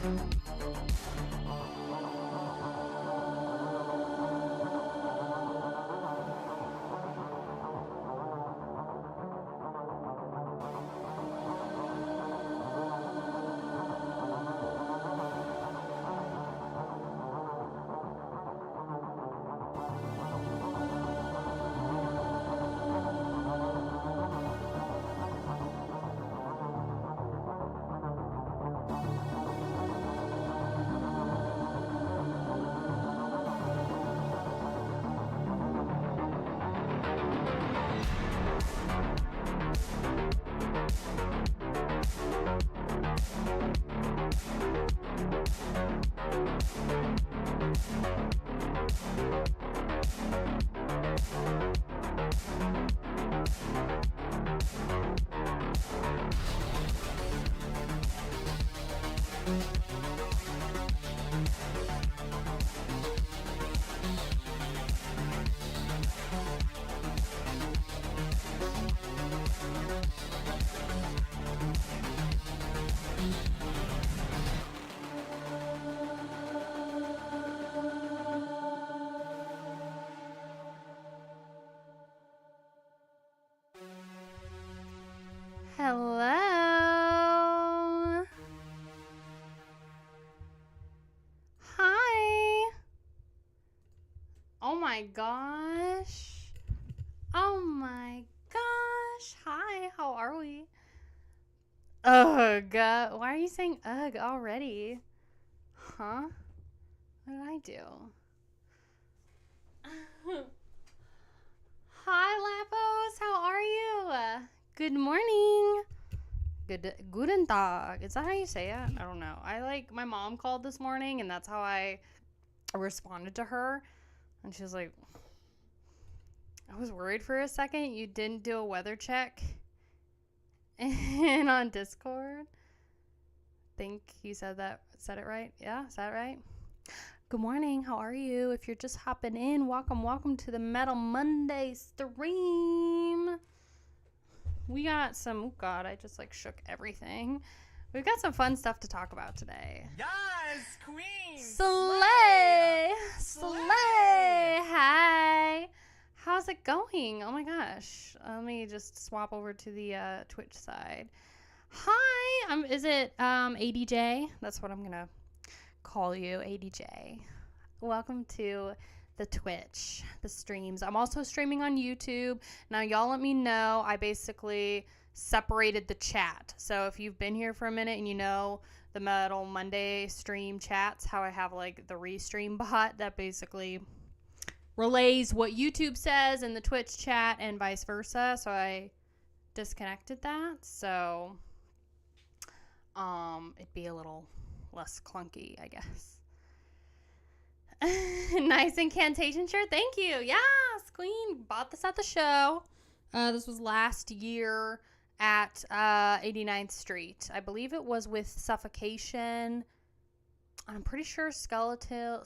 Hello. Hi. Oh my gosh. Oh my gosh. Hi, how are we? Ugh. Why are you saying ugh already? Huh? What did I do? Hi, Lapos. How are you? Good morning. Guten Tag. Is that how you say it? I don't know. My mom called this morning, and that's how I responded to her. And she was like, I was worried for a second. You didn't do a weather check. And on Discord. Think you said it right? Yeah, is that right? Good morning. How are you? If you're just hopping in, welcome to the Metal Monday stream. We got some, oh God, I just shook everything. We've got some fun stuff to talk about today. Yes, queen! Slay! Hi! How's it going? Oh my gosh. Let me just swap over to the Twitch side. Hi! Is it ADJ? That's what I'm going to call you, ADJ. Welcome to the Twitch, the streams. I'm also streaming on YouTube. Now, y'all let me know. I basically separated the chat. So if you've been here for a minute and you know the Metal Monday stream chats, how I have the restream bot that basically relays what YouTube says in the Twitch chat and vice versa. So I disconnected that. So it'd be a little less clunky, I guess. Nice incantation shirt. Thank you. Yes, queen. Bought this at the show. This was last year at 89th Street. I believe it was with Suffocation. I'm pretty sure Skeletal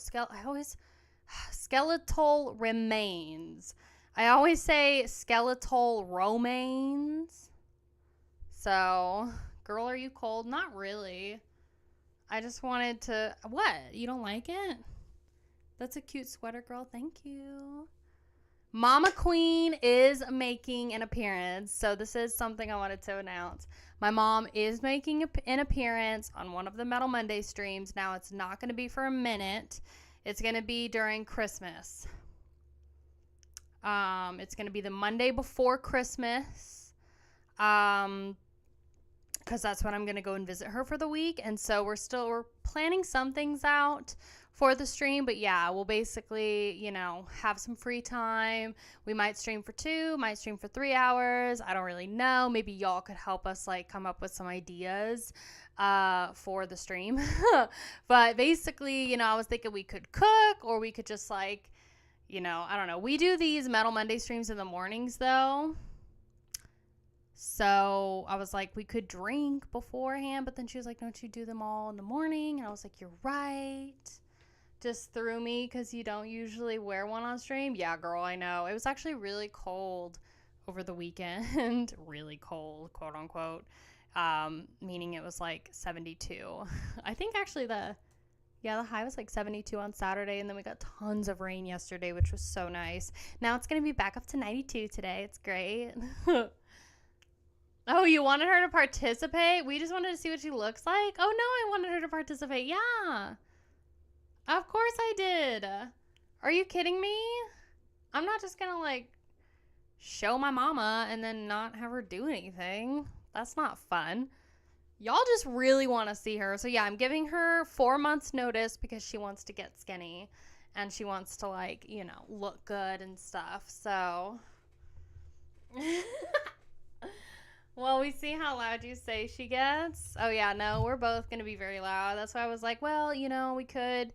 Remains. I always say Skeletal Romaines. So, girl, are you cold? Not really. I just wanted to... What? You don't like it? That's a cute sweater, girl. Thank you. Mama Queen is making an appearance. So this is something I wanted to announce. My mom is making an appearance on one of the Metal Monday streams. Now, it's not going to be for a minute. It's going to be during Christmas. It's going to be the Monday before Christmas. Because that's when I'm going to go and visit her for the week. And so we're planning some things out for the stream, but yeah, we'll basically, have some free time. We might stream for 2, might stream for 3 hours. I don't really know. Maybe y'all could help us come up with some ideas for the stream. But basically, I was thinking we could cook, or we could just I don't know. We do these Metal Monday streams in the mornings though. So I was like, we could drink beforehand, but then she was like, don't you do them all in the morning? And I was like, you're right. Just threw me because you don't usually wear one on stream. Yeah, girl, I know. It was actually really cold over the weekend. Really cold, quote unquote. meaning it was like 72. I think actually the high was like 72 on Saturday, and then we got tons of rain yesterday, which was so nice. Now it's going to be back up to 92 today. It's great. Oh, you wanted her to participate? We just wanted to see what she looks like? Oh, no, I wanted her to participate. Yeah. Of course I did. Are you kidding me? I'm not just going to, like, show my mama and then not have her do anything. That's not fun. Y'all just really want to see her. So, yeah, I'm giving her 4 months notice because she wants to get skinny. And she wants to, like, you know, look good and stuff. So... Well, we see how loud you say she gets. Oh yeah, no, we're both gonna be very loud. That's why I was like, well, you know, we could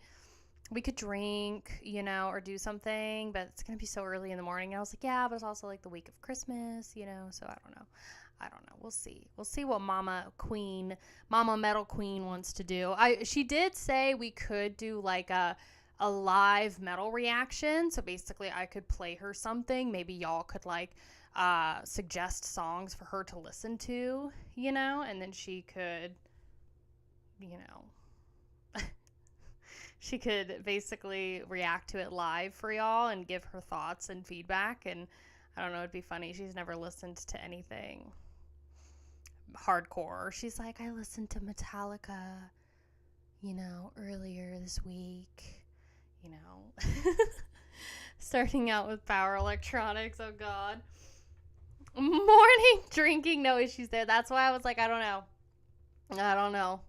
drink, you know, or do something, but it's gonna be so early in the morning. And I was like, yeah, but it's also like the week of Christmas, you know, so I don't know. We'll see. We'll see what Mama Metal Queen wants to do. She did say we could do like a live metal reaction. So basically I could play her something. Maybe y'all could like suggest songs for her to listen to, you know, and then she could, you know, she could basically react to it live for y'all and give her thoughts and feedback. And I don't know, it'd be funny. She's never listened to anything hardcore. She's like, I listened to Metallica, you know, earlier this week, you know. Starting out with power electronics. Oh God. Morning drinking, no issues there. That's why I was like, I don't know.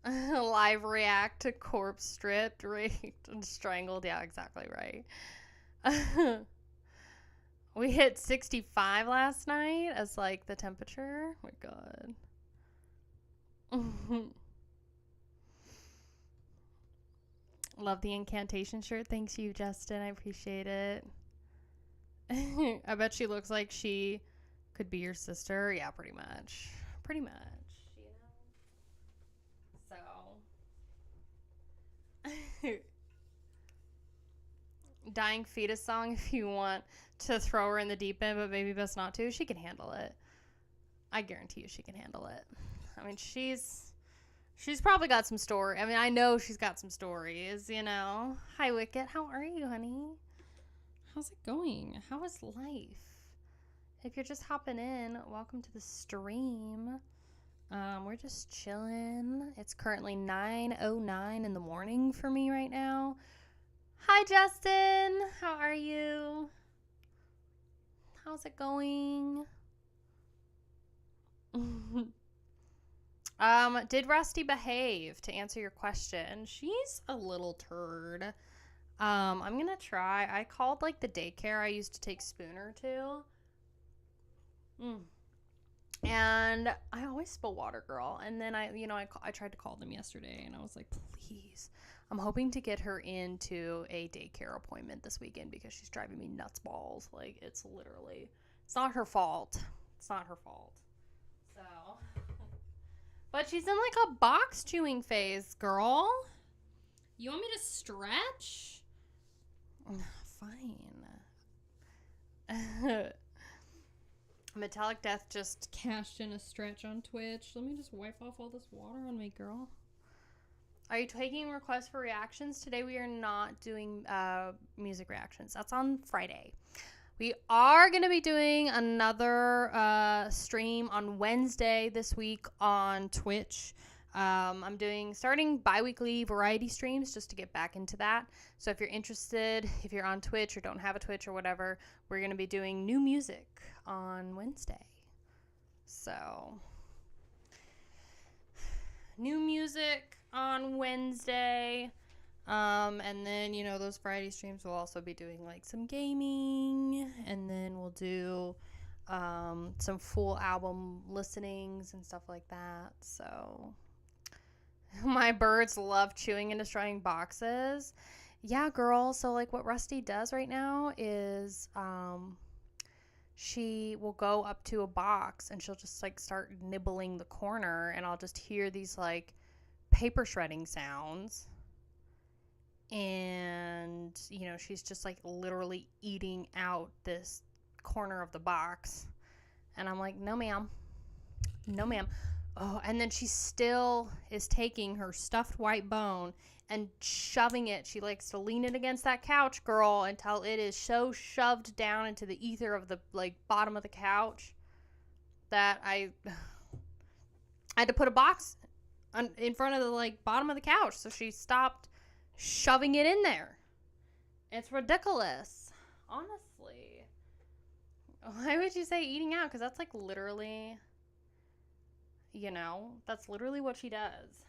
Live react to corpse stripped, raped, and strangled. Yeah, exactly right. We hit 65 last night as like the temperature. Oh my God. Love the incantation shirt. Thanks you, Justin. I appreciate it. I bet she looks like she could be your sister. Yeah, pretty much. You know? So. Dying fetus song if you want to throw her in the deep end, but maybe best not to. She can handle it. I guarantee you she can handle it. I mean, she's probably got some story. I mean, I know she's got some stories, you know. Hi, Wicket. How are you, honey? How's it going? How is life? If you're just hopping in, welcome to the stream. We're just chilling. It's currently 9:09 in the morning for me right now. Hi, Justin. How are you? How's it going? Did Rusty behave, to answer your question? She's a little turd. I'm gonna try. I called like the daycare I used to take Spooner to. And I always spill water, girl. And then I tried to call them yesterday, and I was like, please. I'm hoping to get her into a daycare appointment this weekend because she's driving me nuts balls. Like, it's not her fault. It's not her fault. So, but she's in like a box chewing phase, girl. You want me to stretch? Fine. Metallic Death just cashed in a stretch on Twitch. Let me just wipe off all this water on me, girl. Are you taking requests for reactions? Today we are not doing music reactions. That's on Friday. We are going to be doing another stream on Wednesday this week on Twitch. I'm starting bi-weekly variety streams just to get back into that. So if you're interested, if you're on Twitch or don't have a Twitch or whatever, we're going to be doing new music on Wednesday. So, new music on Wednesday. And then, you know, those variety streams will also be doing like some gaming, and then we'll do some full album listenings and stuff like that. So my birds love chewing and destroying boxes. Yeah, girl. So like what Rusty does right now is she will go up to a box and she'll just like start nibbling the corner, and I'll just hear these like paper shredding sounds. And, you know, she's just like literally eating out this corner of the box. And I'm like, no, ma'am. No, ma'am. Oh, and then she still is taking her stuffed white bone and shoving it. She likes to lean it against that couch, girl, until it is so shoved down into the ether of the like bottom of the couch that I had to put a box in front of the like bottom of the couch so she stopped shoving it in there. It's ridiculous, honestly. Why would you say eating out? Because that's like literally, that's literally what she does.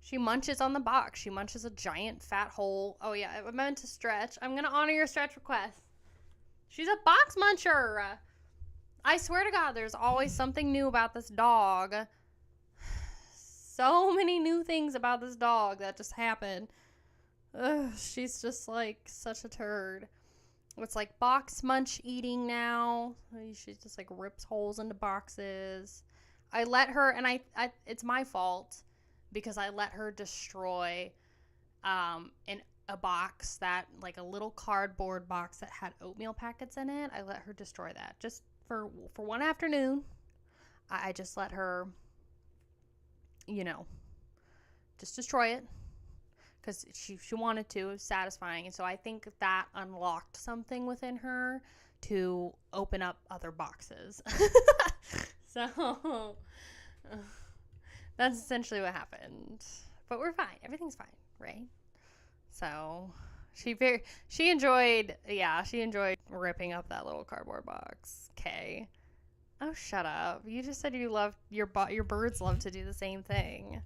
She munches on the box. She munches a giant fat hole. Oh, yeah, I meant to stretch. I'm going to honor your stretch request. She's a box muncher. I swear to God, there's always something new about this dog. So many new things about this dog that just happened. Ugh, she's just like such a turd. It's like box munch eating now. She just like rips holes into boxes. I let her, and I it's my fault because I let her destroy in a box that, like a little cardboard box that had oatmeal packets in it. I let her destroy that just for one afternoon. I just let her, just destroy it because she wanted to. It was satisfying. And so I think that unlocked something within her to open up other boxes. So that's essentially what happened. But we're fine. Everything's fine, right? So she enjoyed ripping up that little cardboard box. Okay. Oh, shut up. You just said you love your birds love to do the same thing.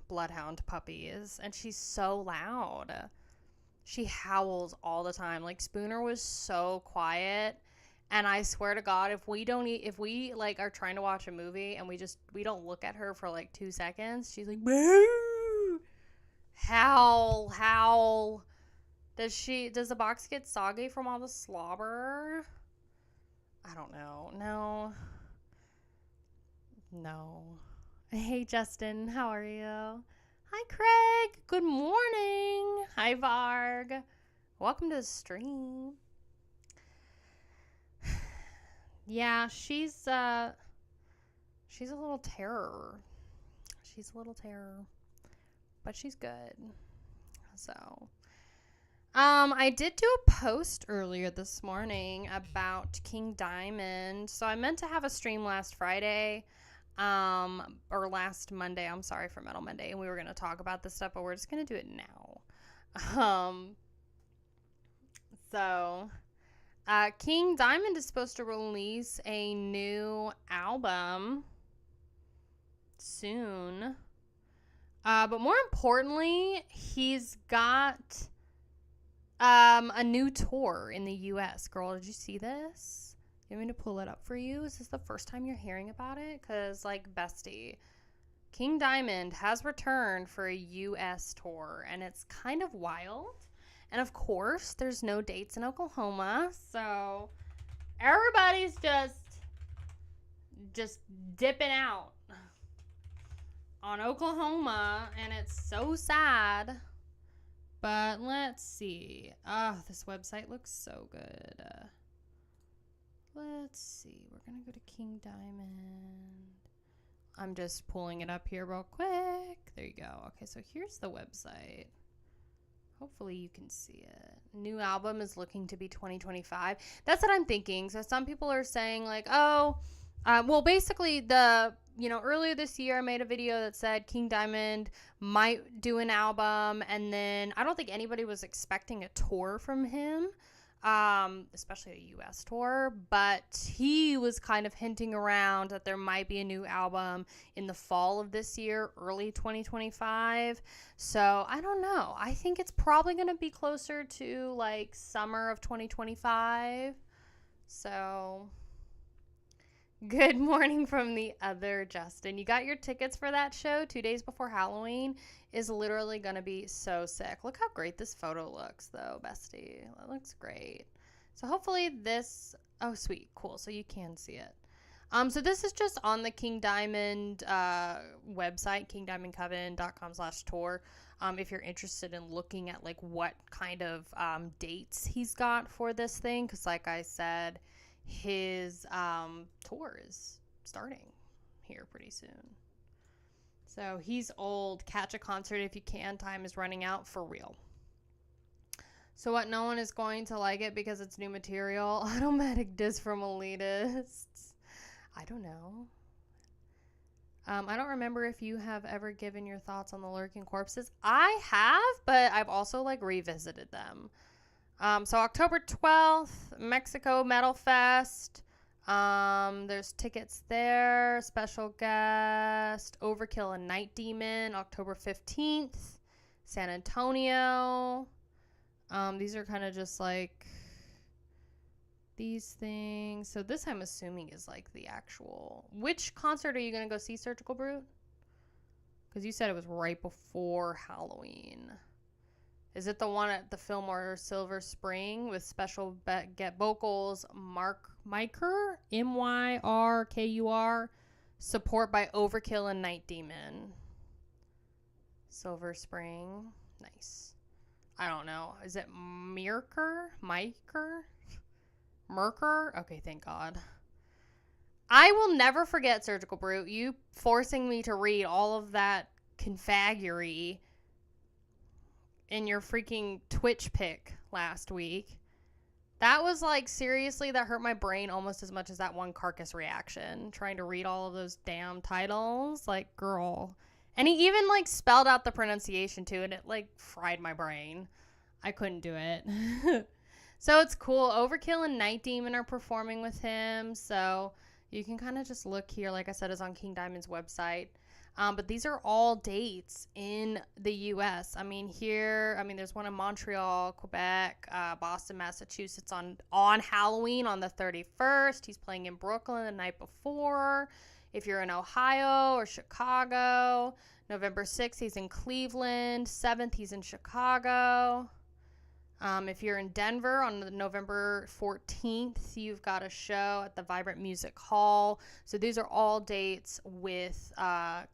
Bloodhound puppies, and she's so loud. She howls all the time. Like Spooner was so quiet. And I swear to God, if we like are trying to watch a movie and we don't look at her for like 2 seconds, she's like, boo! Howl. Does the box get soggy from all the slobber? I don't know. No. Hey, Justin, how are you? Hi, Craig. Good morning. Hi, Varg. Welcome to the stream. Yeah, she's a little terror. She's a little terror. But she's good. So, I did do a post earlier this morning about King Diamond. So I meant to have a stream last Friday, or last Monday. I'm sorry, for Metal Monday, and we were going to talk about this stuff, but we're just going to do it now. King Diamond is supposed to release a new album soon. But more importantly, he's got a new tour in the U.S. Girl, did you see this? You want me to pull it up for you? Is this the first time you're hearing about it? Because, like, bestie, King Diamond has returned for a U.S. tour, and it's kind of wild. And, of course, there's no dates in Oklahoma, so everybody's just dipping out on Oklahoma, and it's so sad. But let's see. Oh, this website looks so good. Let's see. We're going to go to King Diamond. I'm just pulling it up here real quick. There you go. Okay, so here's the website. Hopefully you can see it. New album is looking to be 2025. That's what I'm thinking. So some people are saying like, basically earlier this year I made a video that said King Diamond might do an album, and then I don't think anybody was expecting a tour from him, especially a U.S. tour, but he was kind of hinting around that there might be a new album in the fall of this year, early 2025. So I don't know. I think it's probably going to be closer to like summer of 2025. So good morning from the other Justin. You got your tickets for that show 2 days before Halloween. Is literally going to be so sick. Look how great this photo looks, though, bestie. It looks great. So hopefully this... Oh, sweet. Cool. So you can see it. So this is just on the King Diamond website, kingdiamondcoven.com/tour. If you're interested in looking at, like, what kind of dates he's got for this thing. Because, like I said, his tour is starting here pretty soon. So he's old. Catch a concert if you can. Time is running out for real. So what? No one is going to like it because it's new material? Automatic diss from elitists. I don't know. I don't remember if you have ever given your thoughts on the Lurking Corpses. I have, but I've also like revisited them. So October 12th, Mexico Metal Fest. There's tickets there. Special guest, Overkill and Night Demon, October 15th, San Antonio. These are kind of just like these things. So this I'm assuming is like the actual. Which concert are you going to go see, Surgical Brute? Because you said it was right before Halloween. Is it the one at the Fillmore Silver Spring with special get vocals Mykur, Myrkur, support by Overkill and Night Demon? Silver Spring. Nice. I don't know. Is it Mykur? Okay, thank God. I will never forget, Surgical Brute, you forcing me to read all of that confagury in your freaking Twitch pic last week. That was like, seriously, that hurt my brain almost as much as that one Carcass reaction. Trying to read all of those damn titles. Like, girl. And he even like spelled out the pronunciation too, and it like fried my brain. I couldn't do it. So it's cool. Overkill and Night Demon are performing with him. So you can kind of just look here. Like I said, it's on King Diamond's website. But these are all dates in the U.S. There's one in Montreal, Quebec, Boston, Massachusetts on Halloween on the 31st. He's playing in Brooklyn the night before. If you're in Ohio or Chicago, November 6th, he's in Cleveland. 7th, he's in Chicago. If you're in Denver on November 14th, you've got a show at the Vibrant Music Hall. So these are all dates with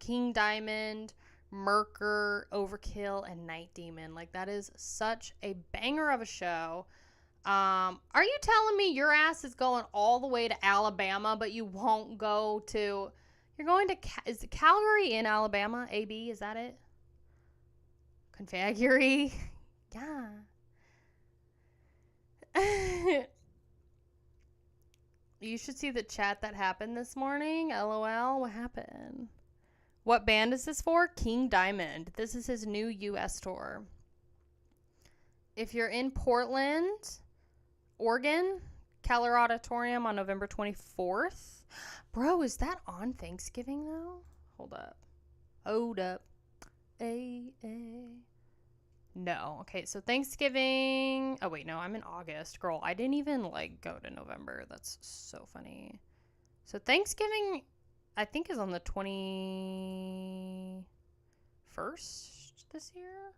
King Diamond, Myrkur, Overkill, and Night Demon. Like, that is such a banger of a show. Are you telling me your ass is going all the way to Alabama, but you won't go to... You're going to... Is Calgary in Alabama? AB, is that it? Confagury? Yeah. You should see the chat that happened this morning. LOL. What happened? What band is this for? King Diamond. This is his new US tour. If you're in Portland, Oregon, Keller Auditorium on November 24th. Bro, is that on Thanksgiving though? Hold up. No. Okay, so Thanksgiving. Oh, wait, no, I'm in August. Girl, I didn't even, go to November. That's so funny. So Thanksgiving, I think, is on the 21st this year.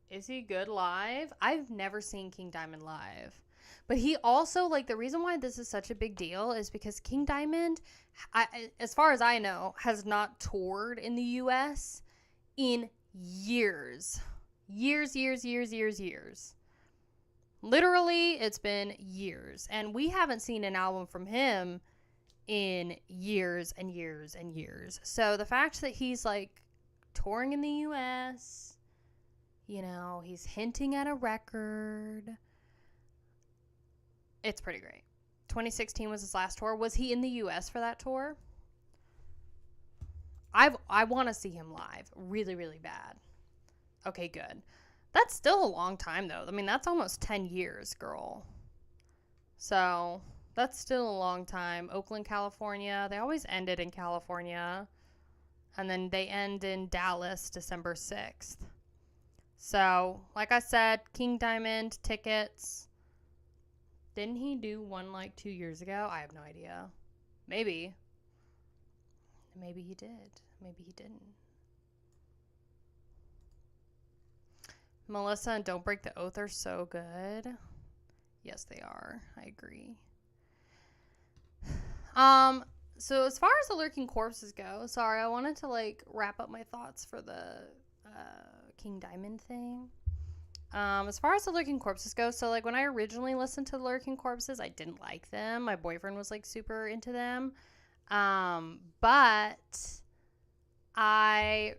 Is he good live? I've never seen King Diamond live. But he also, the reason why this is such a big deal is because King Diamond, as far as I know, has not toured in the U.S. in years. Literally, it's been years. And we haven't seen an album from him in years and years and years. So the fact that he's, touring in the U.S., he's hinting at a record. It's pretty great. 2016 was his last tour. Was he in the U.S. for that tour? I want to see him live really, really bad. Okay, good. That's still a long time, though. I mean, that's almost 10 years, girl. So, that's still a long time. Oakland, California. They always ended in California. And then they end in Dallas, December 6th. So, like I said, King Diamond tickets. Didn't he do one 2 years ago? I have no idea. Maybe. Maybe he did. Maybe he didn't. Melissa and Don't Break the Oath are so good. Yes, they are. I agree. So as far as the Lurking Corpses go, sorry, I wanted to wrap up my thoughts for the King Diamond thing. As far as the Lurking Corpses go, so like when I originally listened to the Lurking Corpses, I didn't like them. My boyfriend was like super into them. But I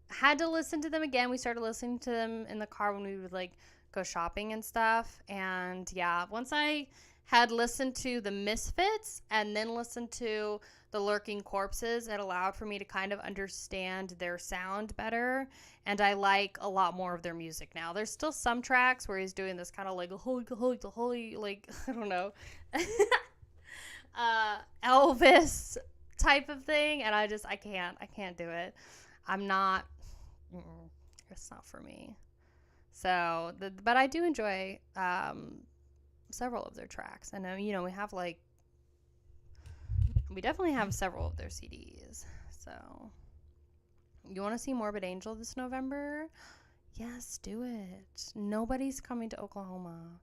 had to listen to them again. We started listening to them in the car when we would like go shopping and stuff. And yeah, once I had listened to the Misfits and then listened to the Lurking Corpses, it allowed for me to kind of understand their sound better. And I like a lot more of their music now. There's still some tracks where he's doing this kind of like holy, like, I don't know, Elvis type of thing. And I can't do it. I'm not, it's not for me. So, but I do enjoy several of their tracks. And, we definitely have several of their CDs. So, you want to see Morbid Angel this November? Yes, do it. Nobody's coming to Oklahoma.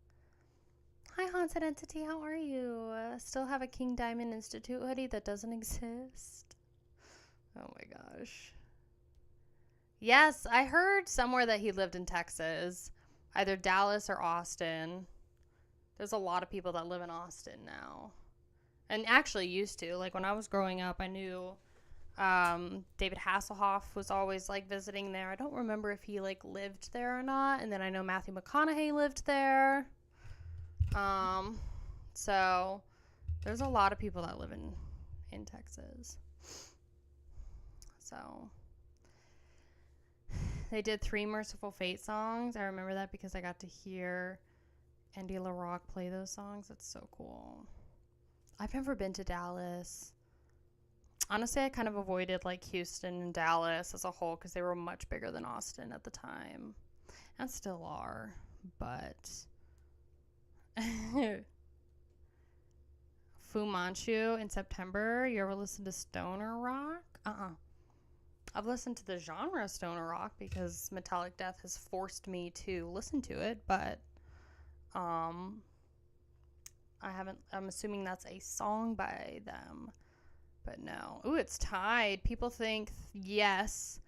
Hi, Haunted Entity. How are you? Still have a King Diamond Institute hoodie that doesn't exist. Oh my gosh. Yes, I heard somewhere that he lived in Texas, either Dallas or Austin. There's a lot of people that live in Austin now. And actually used to. Like when I was growing up, I knew David Hasselhoff was always like visiting there. I don't remember if he like lived there or not. And then I know Matthew McConaughey lived there. So there's a lot of people that live in Texas. So they did 3 Merciful Fate songs. I remember that because I got to hear Andy LaRock play those songs. That's so cool. I've never been to Dallas. Honestly, I kind of avoided like Houston and Dallas as a whole because they were much bigger than Austin at the time. And still are. But Fu Manchu in September. You ever listen to stoner rock? I've listened to the genre stoner rock because Metallic Death has forced me to listen to it, but I haven't. I'm assuming that's a song by them, but no. Ooh, it's tied. People think yes,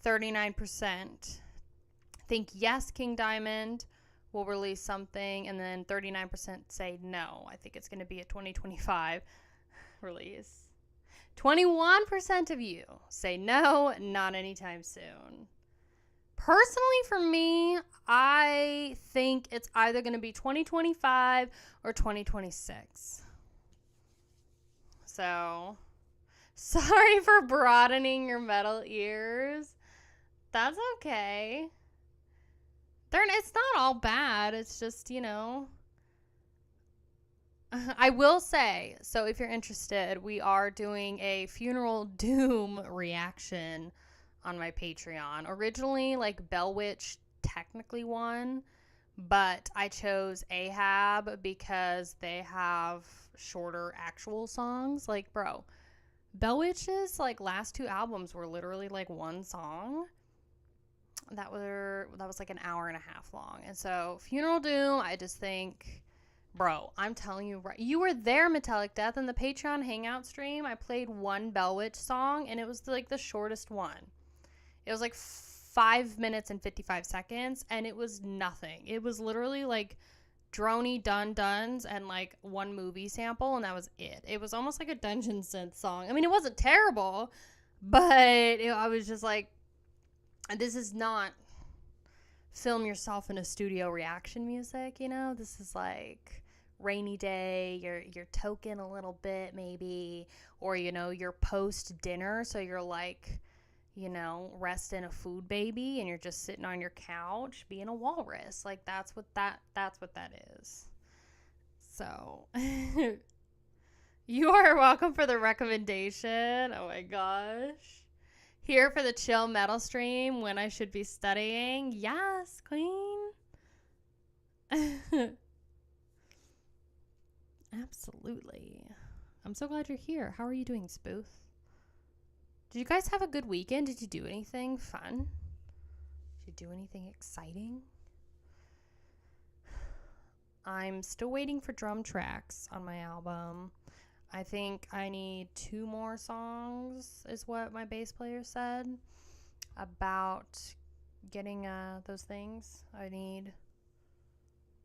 39% think yes, King Diamond will release something, and then 39% say no. I think it's going to be a 2025 release. 21% of you say no, not anytime soon. Personally, for me, I think it's either going to be 2025 or 2026. So, sorry for broadening your metal ears. That's okay. It's not all bad. It's just, I will say, so if you're interested, we are doing a Funeral Doom reaction on my Patreon. Originally, like, Bell Witch technically won, but I chose Ahab because they have shorter actual songs. Like, bro, Bell Witch's, like, last 2 albums were literally, like, 1 song. That was, like, an hour and a half long. And so, Funeral Doom, I just think... Bro, I'm telling you, right? You were there, Metallic Death, in the Patreon Hangout stream. I played one Bell Witch song, and it was like the shortest one. It was like 5 minutes and 55 seconds, and it was nothing. It was literally like droney dun-duns and like 1 movie sample, and that was it. It was almost like a Dungeon Synth song. I mean, it wasn't terrible, but I was just like, this is not film yourself in a studio reaction music, This is like rainy day, you're toking a little bit maybe, or you're post dinner, so you're like, resting a food baby and you're just sitting on your couch being a walrus. Like that's what that is. So you are welcome for the recommendation. Oh my gosh. Here for the chill metal stream when I should be studying. Yes, queen. Absolutely. I'm so glad you're here. How are you doing, Spoof? Did you guys have a good weekend? Did you do anything fun? Did you do anything exciting? I'm still waiting for drum tracks on my album. I think I need 2 more songs, is what my bass player said, about getting those things. I need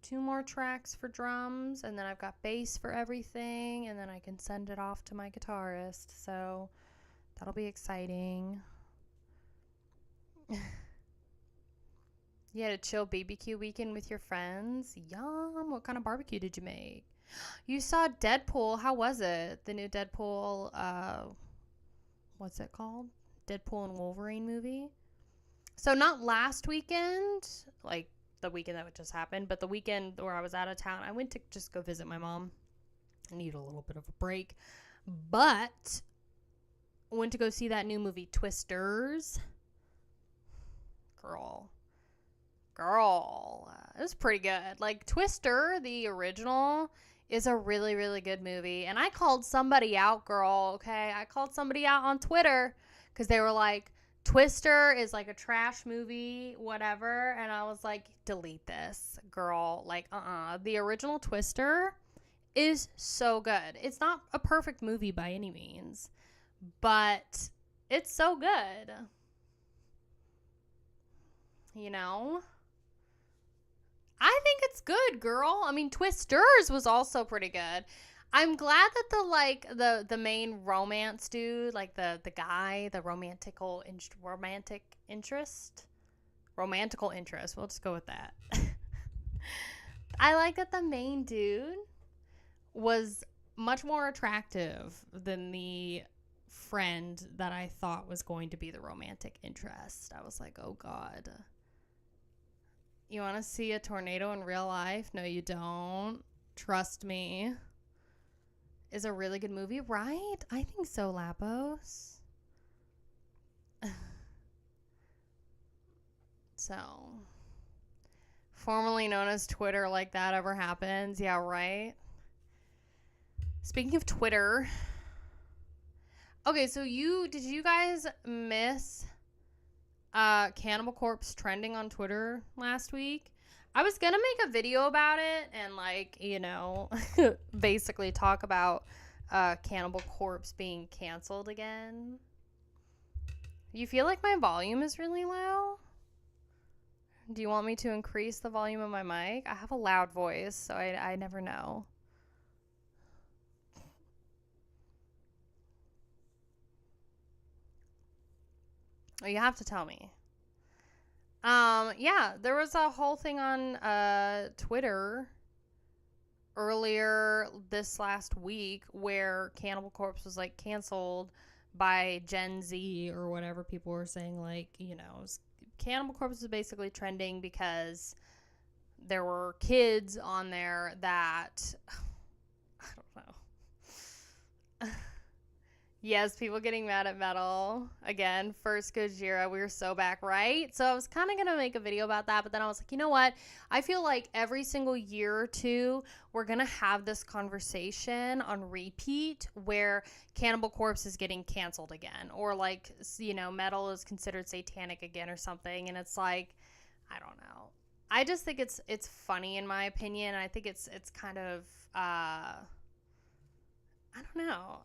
2 more tracks for drums, and then I've got bass for everything, and then I can send it off to my guitarist. So that'll be exciting. You had a chill BBQ weekend with your friends? Yum. What kind of barbecue did you make? You saw Deadpool. How was it? The new Deadpool, what's it called? Deadpool and Wolverine movie. So not last weekend, like the weekend that just happened, but the weekend where I was out of town. I went to just go visit my mom. I need a little bit of a break. But I went to go see that new movie, Twisters. Girl, it was pretty good. Like, Twister, the original, is a really, really good movie. And I called somebody out, girl, okay? I called somebody out on Twitter because they were like, Twister is like a trash movie, whatever. And I was like, delete this, girl. Like, the original Twister is so good. It's not a perfect movie by any means, but it's so good. You know? I think it's good, girl. I mean, Twisters was also pretty good. I'm glad that the main romance dude, like the guy, the romantical interest. We'll just go with that. I like that the main dude was much more attractive than the friend that I thought was going to be the romantic interest. I was like, oh God. You want to see a tornado in real life? No, you don't. Trust me. Is a really good movie, right? I think so, Lapos. So, formerly known as Twitter, like that ever happens. Yeah, right? Speaking of Twitter. Okay, so did you guys miss Cannibal Corpse trending on Twitter last week? I was gonna make a video about it and, like, you know, basically talk about Cannibal Corpse being canceled again. You feel like my volume is really low? Do you want me to increase the volume of my mic? I have a loud voice, so I never know. Oh, you have to tell me. Yeah, there was a whole thing on Twitter earlier this last week where Cannibal Corpse was, like, canceled by Gen Z or whatever people were saying. Like, you know, Cannibal Corpse was basically trending because there were kids on there that I don't know. Yes, people getting mad at metal. Again, first Gojira, we were so back, right? So I was kind of going to make a video about that, but then I was like, you know what? I feel like every single year or two, we're going to have this conversation on repeat where Cannibal Corpse is getting canceled again. Or, like, you know, metal is considered satanic again or something. And it's like, I don't know. I just think it's funny in my opinion. I think it's kind of, I don't know.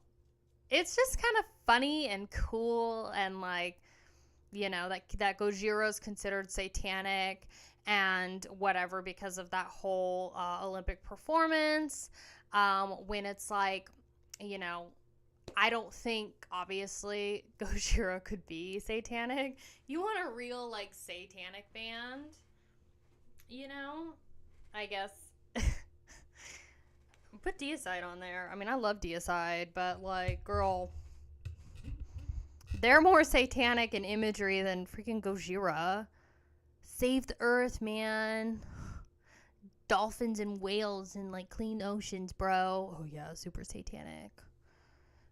It's just kind of funny and cool and, like, you know, that Gojira is considered satanic and whatever because of that whole Olympic performance. When it's like, you know, I don't think, obviously, Gojira could be satanic. You want a real, like, satanic band, you know? I guess. Put Deicide on there. I mean, I love Deicide, but, like, girl, they're more satanic in imagery than freaking Gojira. Save the earth, man. Dolphins and whales and, like, clean oceans, bro. Oh, yeah, super satanic.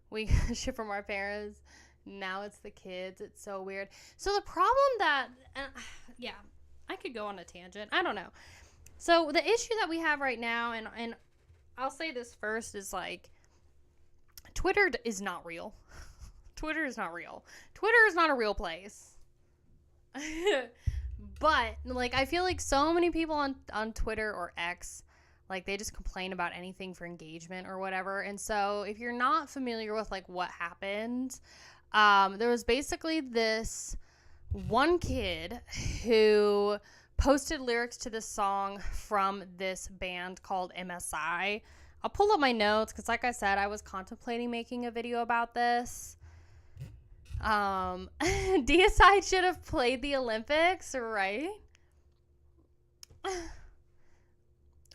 We got shit from our parents. Now it's the kids. It's so weird. So the problem that, yeah, I could go on a tangent. I don't know. So the issue that we have right now, and I'll say this first, is, like, Twitter is not real. Twitter is not real. Twitter is not a real place. But, like, I feel like so many people on Twitter or X, like, they just complain about anything for engagement or whatever. And so if you're not familiar with, like, what happened, there was basically this one kid who posted lyrics to this song from this band called MSI. I'll pull up my notes because, like I said, I was contemplating making a video about this. DSI should have played the Olympics, right?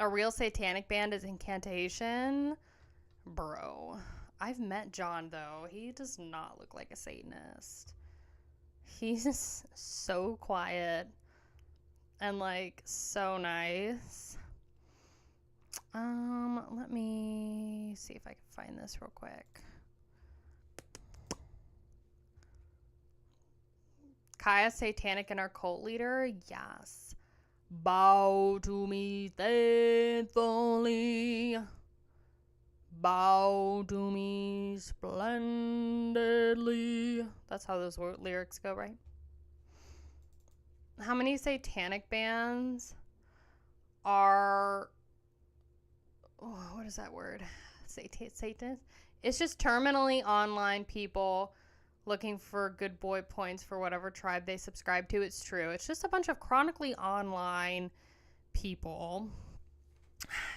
A real satanic band is Incantation. Bro, I've met John, though. He does not look like a Satanist. He's so quiet and, like, so nice. Let me see if I can find this real quick. Kaya satanic and our cult leader? Yes. Bow to me faithfully. Bow to me splendidly. That's how those lyrics go, right? How many satanic bands are... Oh, what is that word? Satan? It's just terminally online people looking for good boy points for whatever tribe they subscribe to. It's true. It's just a bunch of chronically online people.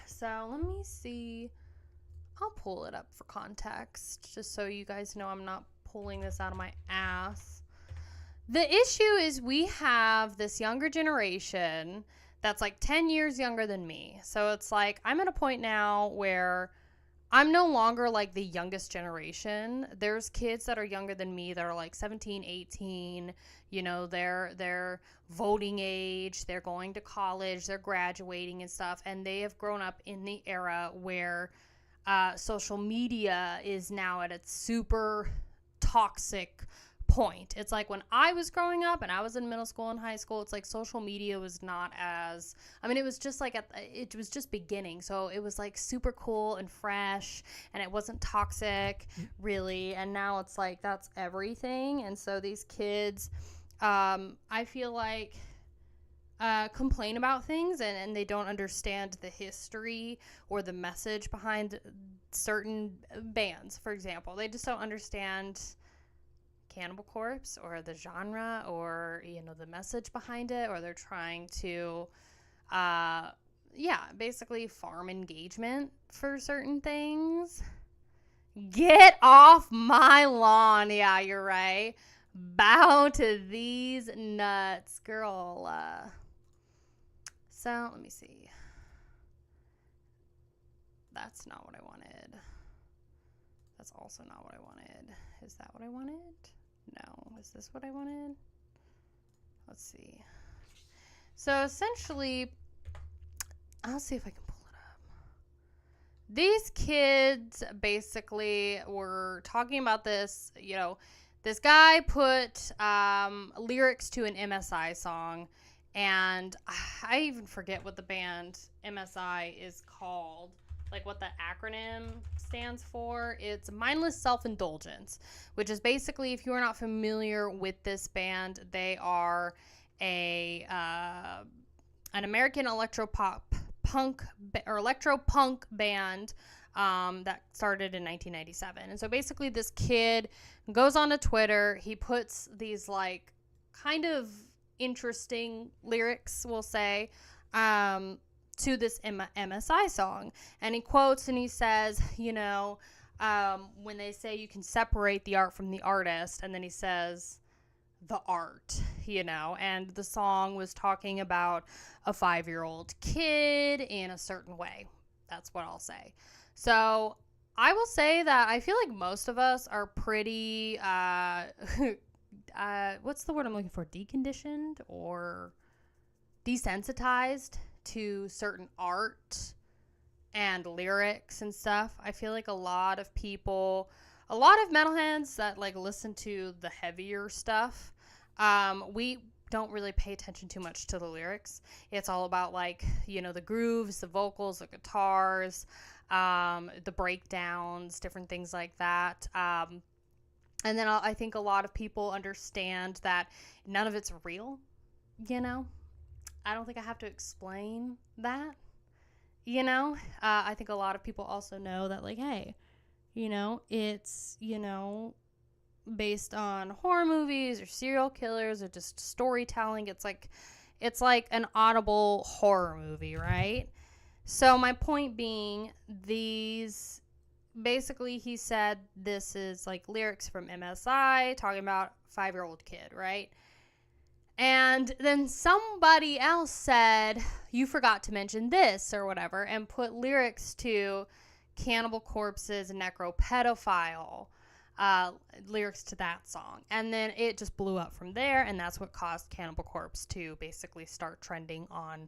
So let me see. I'll pull it up for context, just so you guys know I'm not pulling this out of my ass. The issue is we have this younger generation that's like 10 years younger than me. So it's like I'm at a point now where I'm no longer like the youngest generation. There's kids that are younger than me that are like 17, 18. You know, they're voting age, they're going to college, they're graduating and stuff. And they have grown up in the era where social media is now at its super toxic point. It's like when I was growing up and I was in middle school and high school, it's like social media was not as, I mean, it was just like, it was just beginning. So it was like super cool and fresh and it wasn't toxic really. And now it's like, that's everything. And so these kids, I feel like, complain about things and they don't understand the history or the message behind certain bands, for example. They just don't understand Cannibal Corpse or the genre or, you know, the message behind it, or they're trying to, basically farm engagement for certain things. Get off my lawn. Yeah, you're right. Bow to these nuts, girl. So, let me see. That's not what I wanted. That's also not what I wanted. Is that what I wanted? No. Is this what I wanted? Let's see. So, essentially, I'll see if I can pull it up. These kids basically were talking about this, you know, this guy put lyrics to an MSI song, and I even forget what the band MSI is called, like what the acronym stands for. It's Mindless Self-Indulgence, which is basically, if you are not familiar with this band, they are an American electropunk band that started in 1997. And so basically this kid goes onto Twitter. He puts these like kind of interesting lyrics, we'll say, to this MSI song. And he quotes and he says, you know, when they say you can separate the art from the artist, and then he says the art, you know, and the song was talking about a 5-year-old kid in a certain way. That's what I'll say. So I will say that I feel like most of us are pretty, what's the word I'm looking for? Deconditioned or desensitized to certain art and lyrics and stuff. I feel like a lot of people, a lot of metalheads that like listen to the heavier stuff, we don't really pay attention too much to the lyrics. It's all about like, you know, the grooves, the vocals, the guitars, the breakdowns, different things like that. And then I think a lot of people understand that none of it's real, you know? I don't think I have to explain that, you know? I think a lot of people also know that, like, hey, you know, it's, you know, based on horror movies or serial killers or just storytelling. It's like an audible horror movie, right? So my point being, these basically he said this is like lyrics from MSI talking about 5-year-old kid, right? And then somebody else said, you forgot to mention this or whatever, and put lyrics to Cannibal Corpse's Necropedophile, lyrics to that song. And then it just blew up from there, and that's what caused Cannibal Corpse to basically start trending on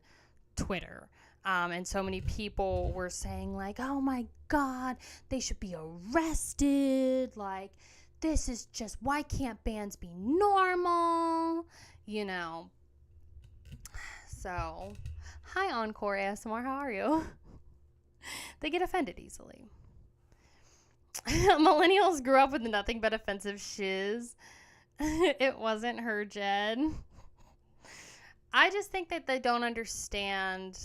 Twitter. And so many people were saying, like, oh my God, they should be arrested. Like, this is just, why can't bands be normal? You know. So, hi Encore ASMR, how are you? They get offended easily. Millennials grew up with nothing but offensive shiz. It wasn't her, Jed. I just think that they don't understand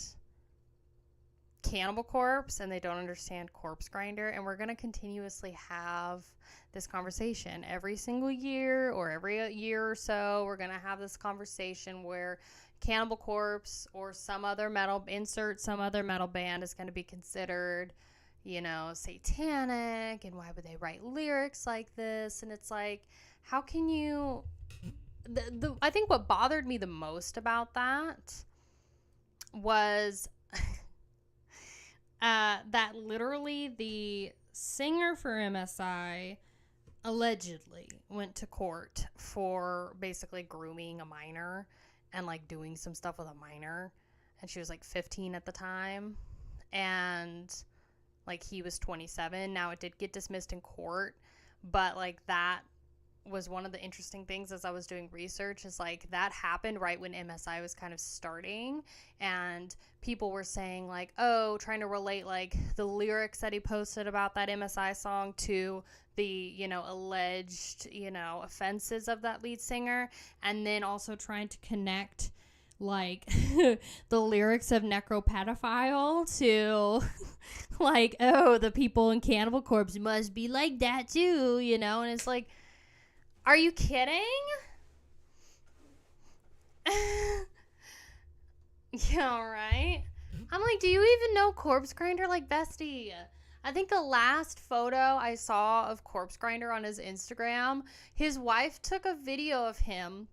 Cannibal Corpse and they don't understand Corpse Grinder, and we're going to continuously have this conversation every single year or every year or so. We're going to have this conversation where Cannibal Corpse or some other metal band is going to be considered, you know, satanic, and why would they write lyrics like this? And it's like, how can you... I think what bothered me the most about that was that literally the singer for MSI allegedly went to court for basically grooming a minor and like doing some stuff with a minor, and she was like 15 at the time, and like he was 27. Now it did get dismissed in court, but like that was one of the interesting things as I was doing research, is like that happened right when MSI was kind of starting, and people were saying like, oh, trying to relate like the lyrics that he posted about that MSI song to the, you know, alleged, you know, offenses of that lead singer, and then also trying to connect like the lyrics of Necropedophile to like, oh, the people in Cannibal Corpse must be like that too, you know. And it's like, are you kidding? Yeah, right? I'm like, do you even know Corpse Grinder? Like, bestie, I think the last photo I saw of Corpse Grinder on his Instagram, his wife took a video of him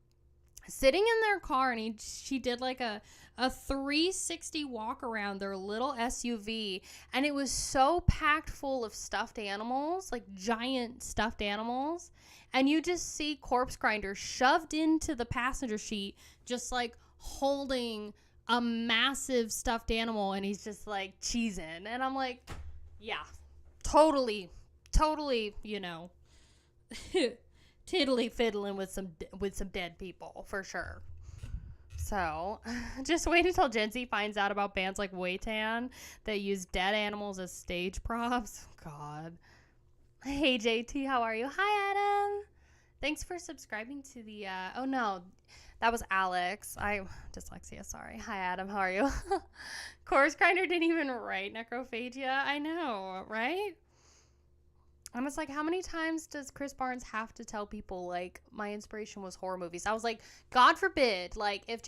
sitting in their car, and she did like a 360 walk around their little SUV, and it was so packed full of stuffed animals, like giant stuffed animals, and you just see Corpse Grinder shoved into the passenger seat, just like holding a massive stuffed animal, and he's just like cheesing, and I'm like, yeah, totally, you know, tiddly fiddling with some dead people for sure. So, just wait until Gen Z finds out about bands like Waitan that use dead animals as stage props. God. Hey JT, how are you? Hi Adam. Thanks for subscribing to the oh no, that was Alex. Dyslexia, sorry. Hi Adam, how are you? Corpse Grinder didn't even write necrophagia. I know, right? And it's like, how many times does Chris Barnes have to tell people, like, my inspiration was horror movies? I was like, God forbid, like, if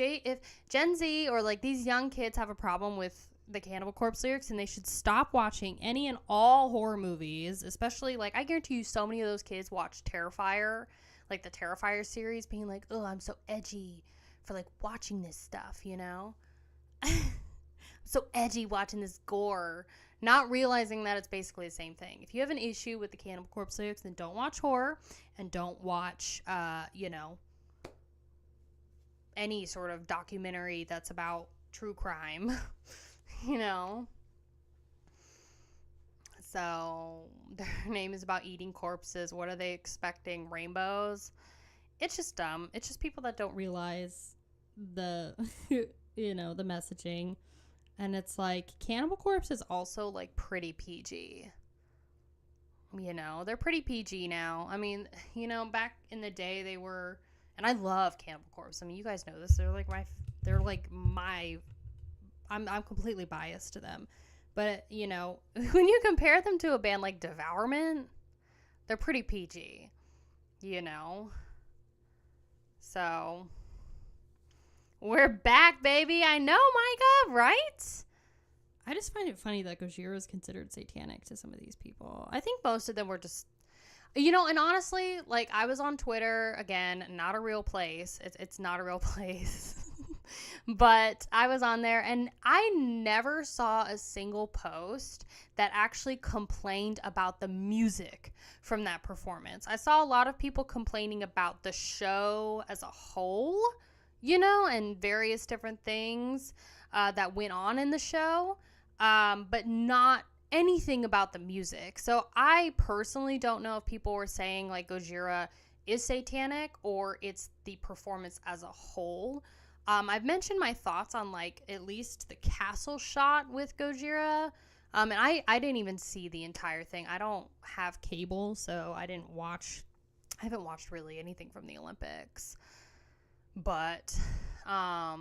Gen Z or, like, these young kids have a problem with the Cannibal Corpse lyrics, and they should stop watching any and all horror movies, especially, like, I guarantee you so many of those kids watch Terrifier, like, the Terrifier series, being like, oh, I'm so edgy for, like, watching this stuff, you know? I'm so edgy watching this gore, not realizing that it's basically the same thing. If you have an issue with the Cannibal Corpse lyrics, then don't watch horror, and don't watch, you know, any sort of documentary that's about true crime, you know. So, their name is about eating corpses. What are they expecting? Rainbows? It's just dumb. It's just people that don't realize the, you know, the messaging. And it's like, Cannibal Corpse is also, like, pretty PG. You know, they're pretty PG now. I mean, you know, back in the day they were, and I love Cannibal Corpse. I mean, you guys know this. I'm completely biased to them. But, you know, when you compare them to a band like Devourment, they're pretty PG. you know? So, we're back, baby. I know, Micah, right? I just find it funny that Gojira is considered satanic to some of these people. I think most of them were just, and honestly, like, I was on Twitter, again, not a real place. It's not a real place. But I was on there, and I never saw a single post that actually complained about the music from that performance. I saw a lot of people complaining about the show as a whole, and various different things that went on in the show, but not anything about the music. So I personally don't know if people were saying like Gojira is satanic or it's the performance as a whole. I've mentioned my thoughts on like at least the castle shot with Gojira. And I didn't even see the entire thing. I don't have cable, so I haven't watched really anything from the Olympics. But, I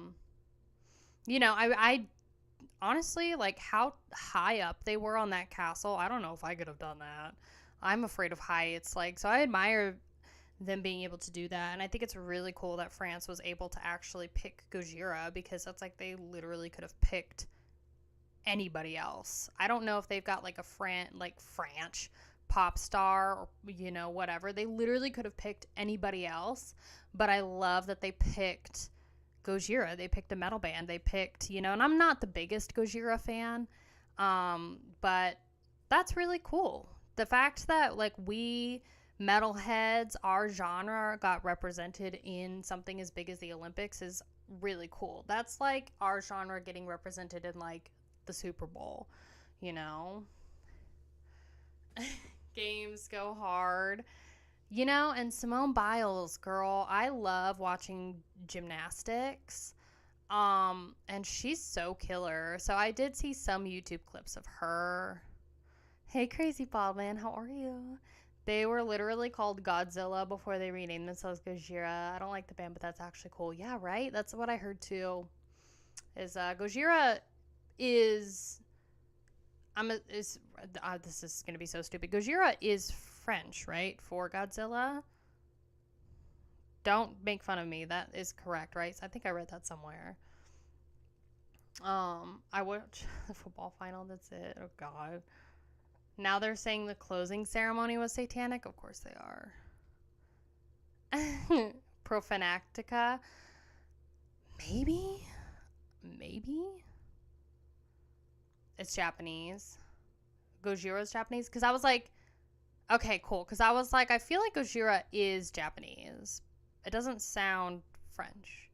honestly, like how high up they were on that castle, I don't know if I could have done that. I'm afraid of heights. Like, so I admire them being able to do that. And I think it's really cool that France was able to actually pick Gojira, because that's like they literally could have picked anybody else. I don't know if they've got like a French pop star or whatever. They literally could have picked anybody else, but I love that they picked Gojira. They picked a metal band. They picked, and I'm not the biggest Gojira fan, but that's really cool. The fact that like we metalheads, our genre got represented in something as big as the Olympics is really cool. That's like our genre getting represented in like the Super Bowl, Games go hard. And Simone Biles, girl, I love watching gymnastics. And she's so killer. So I did see some YouTube clips of her. Hey, Crazy Bald Man, how are you? They were literally called Godzilla before they renamed themselves Gojira. I don't like the band, but that's actually cool. Yeah, right? That's what I heard too. Is Gojira is this is going to be so stupid. Gojira is French, right? For Godzilla. Don't make fun of me. That is correct, right? So I think I read that somewhere. I watched the football final. That's it. Oh, God. Now they're saying the closing ceremony was satanic. Of course they are. Profanactica. Maybe. It's Japanese. Gojira's Japanese. Because I was like, okay, cool. Because I was like, I feel like Gojira is Japanese. It doesn't sound French.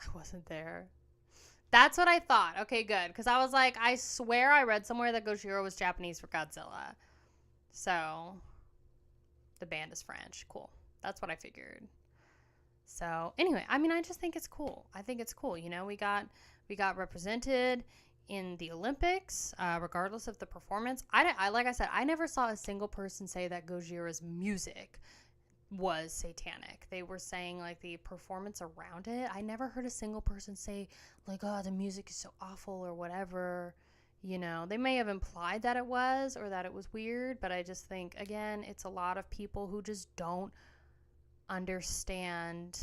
I wasn't there. That's what I thought. Okay, good. Because I was like, I swear I read somewhere that Gojira was Japanese for Godzilla. So, the band is French. Cool. That's what I figured. So, anyway, I mean, I just think it's cool. I think it's cool. We got represented in the Olympics, regardless of the performance. I like I said, I never saw a single person say that Gojira's music was satanic. They were saying like the performance around it. I never heard a single person say like, oh, the music is so awful or whatever. They may have implied that it was or that it was weird, but I just think, again, it's a lot of people who just don't understand.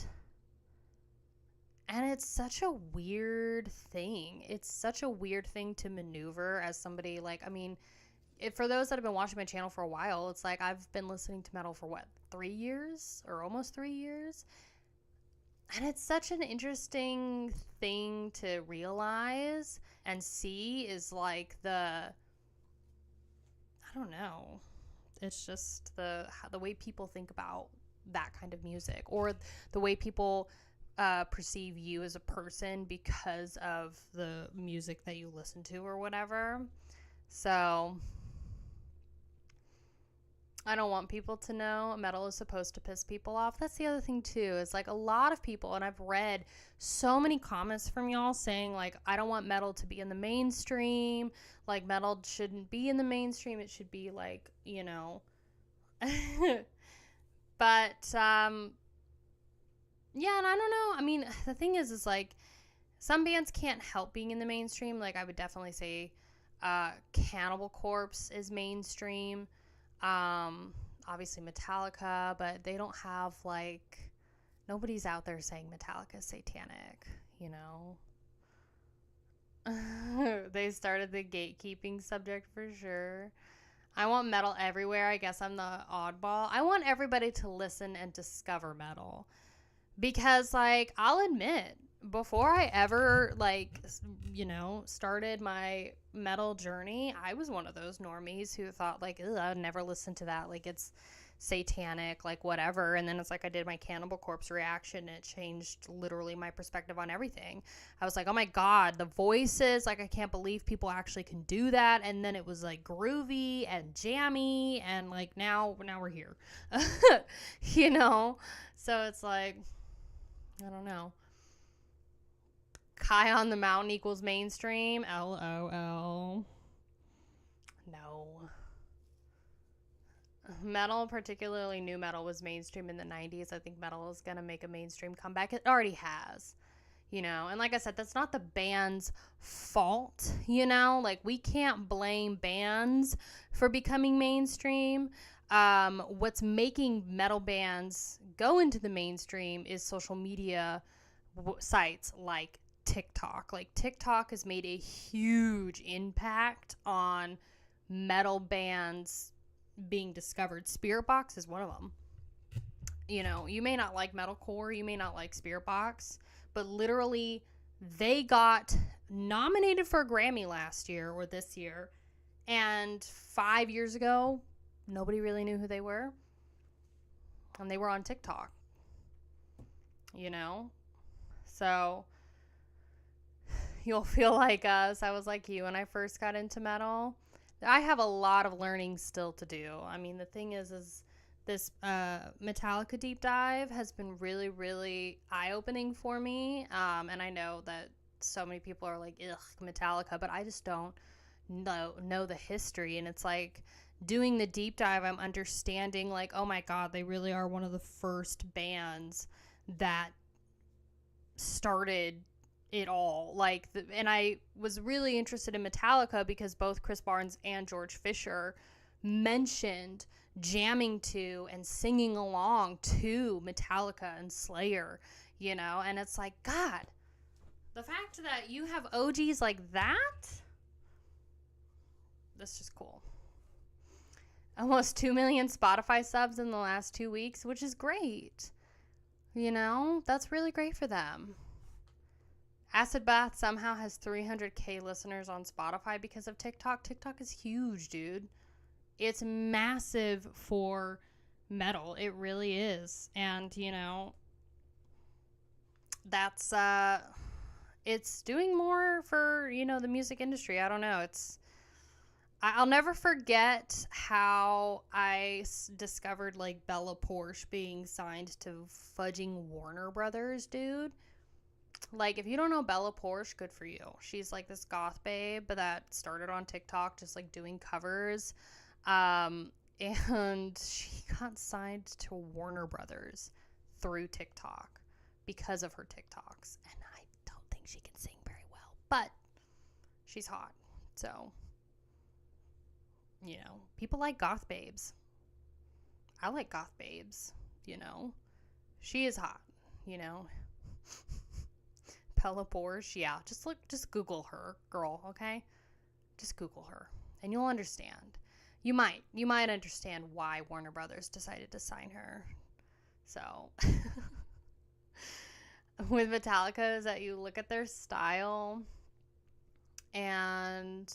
And it's such a weird thing. It's such a weird thing to maneuver as somebody like, I mean, for those that have been watching my channel for a while, it's like I've been listening to metal for 3 years or almost 3 years. And it's such an interesting thing to realize and see is like I don't know. It's just the way people think about that kind of music, or the way people perceive you as a person because of the music that you listen to or whatever. So I don't want people to know metal is supposed to piss people off. That's the other thing too. It's like a lot of people, and I've read so many comments from y'all saying like, I don't want metal to be in the mainstream. Like metal shouldn't be in the mainstream. It should be like, but yeah, and I don't know. I mean, the thing is like some bands can't help being in the mainstream. Like I would definitely say Cannibal Corpse is mainstream. obviously Metallica, but they don't have, like, nobody's out there saying Metallica's satanic, you know? They started the gatekeeping subject for sure. I want metal everywhere. I guess I'm the oddball. I want everybody to listen and discover metal. Because, like, I'll admit, before I ever, like, started my metal journey, I was one of those normies who thought, like, I'd never listen to that. Like, it's satanic, like, whatever. And then it's like I did my Cannibal Corpse reaction, and it changed literally my perspective on everything. I was like, oh my God, the voices, like, I can't believe people actually can do that. And then it was, like, groovy and jammy, and, like, now we're here. You know? So it's like, I don't know. Kai on the Mountain equals mainstream. LOL. No. Metal, particularly new metal, was mainstream in the 90s. I think metal is going to make a mainstream comeback. It already has, you know. And like I said, that's not the band's fault, you know. Like, we can't blame bands for becoming mainstream. What's making metal bands go into the mainstream is social media sites like TikTok. Like, TikTok has made a huge impact on metal bands being discovered. Spirit Box is one of them. You know, you may not like metalcore, you may not like Spirit Box, but literally they got nominated for a Grammy last year or this year, and 5 years ago nobody really knew who they were, and they were on TikTok, you know. So you'll feel like us. I was like you when I first got into metal. I have a lot of learning still to do. I mean, the thing is this Metallica deep dive has been really, really eye-opening for me. And I know that so many people are like, ugh, Metallica, but I just don't know the history. And it's like, doing the deep dive, I'm understanding, like, oh my God, they really are one of the first bands that started it all. Like, and I was really interested in Metallica because both Chris Barnes and George Fisher mentioned jamming to and singing along to Metallica and Slayer, you know. And it's like, God, the fact that you have OGs like that, that's just cool. Almost 2 million Spotify subs in the last 2 weeks, which is great. You know, that's really great for them. Acid Bath somehow has 300K listeners on Spotify because of TikTok. TikTok is huge, dude. It's massive for metal. It really is. And, you know, that's, it's doing more for, you know, the music industry. I don't know. I'll never forget how I discovered, like, Bella Porsche being signed to fudging Warner Brothers, dude. Like, if you don't know Bella Porsche, good for you. She's, like, this goth babe that started on TikTok just, like, doing covers. And she got signed to Warner Brothers through TikTok because of her TikToks. And I don't think she can sing very well, but she's hot. So, you know, people like goth babes. I like goth babes, you know. She is hot, you know. Bella Porsche, yeah. Just Google her, girl, okay? Just Google her, and you'll understand. You might understand why Warner Brothers decided to sign her. So, with Metallica is that you look at their style, and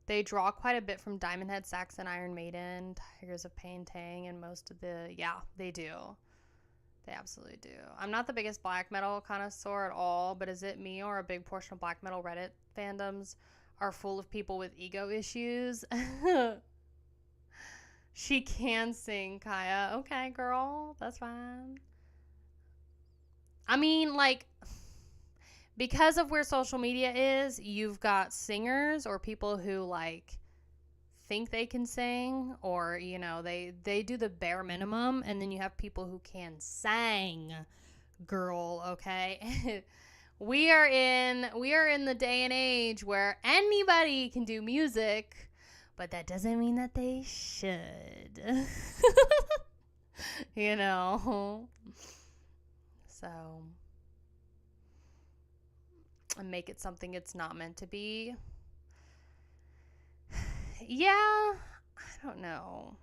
they draw quite a bit from Diamond Head, Saxon, Iron Maiden, Tigers of Pain, Tang, and most of the, yeah, they do. They absolutely do. I'm not the biggest black metal connoisseur at all, but is it me or a big portion of black metal Reddit fandoms are full of people with ego issues? She can sing, Kaya. Okay, girl. That's fine. I mean, like, because of where social media is, you've got singers or people who, like, think they can sing, or, you know, they do the bare minimum, and then you have people who can sing, girl, okay? we are in the day and age where anybody can do music, but that doesn't mean that they should. You know? So, and make it something it's not meant to be. Yeah, I don't know.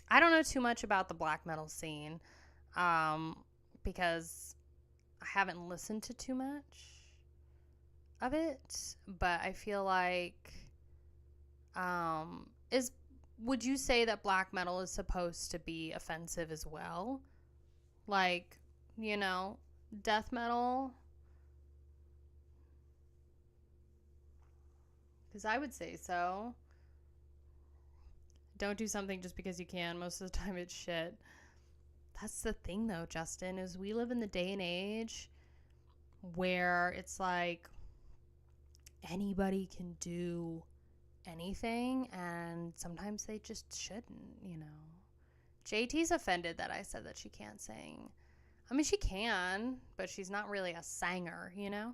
I don't know too much about the black metal scene, because I haven't listened to too much of it, but I feel like, would you say that black metal is supposed to be offensive as well? Like, you know, death metal? Because I would say so. Don't do something just because you can. Most of the time it's shit. That's the thing though, Justin, is we live in the day and age where it's like anybody can do anything, and sometimes they just shouldn't, you know. JT's offended that I said that she can't sing. I mean, she can, but she's not really a singer, you know?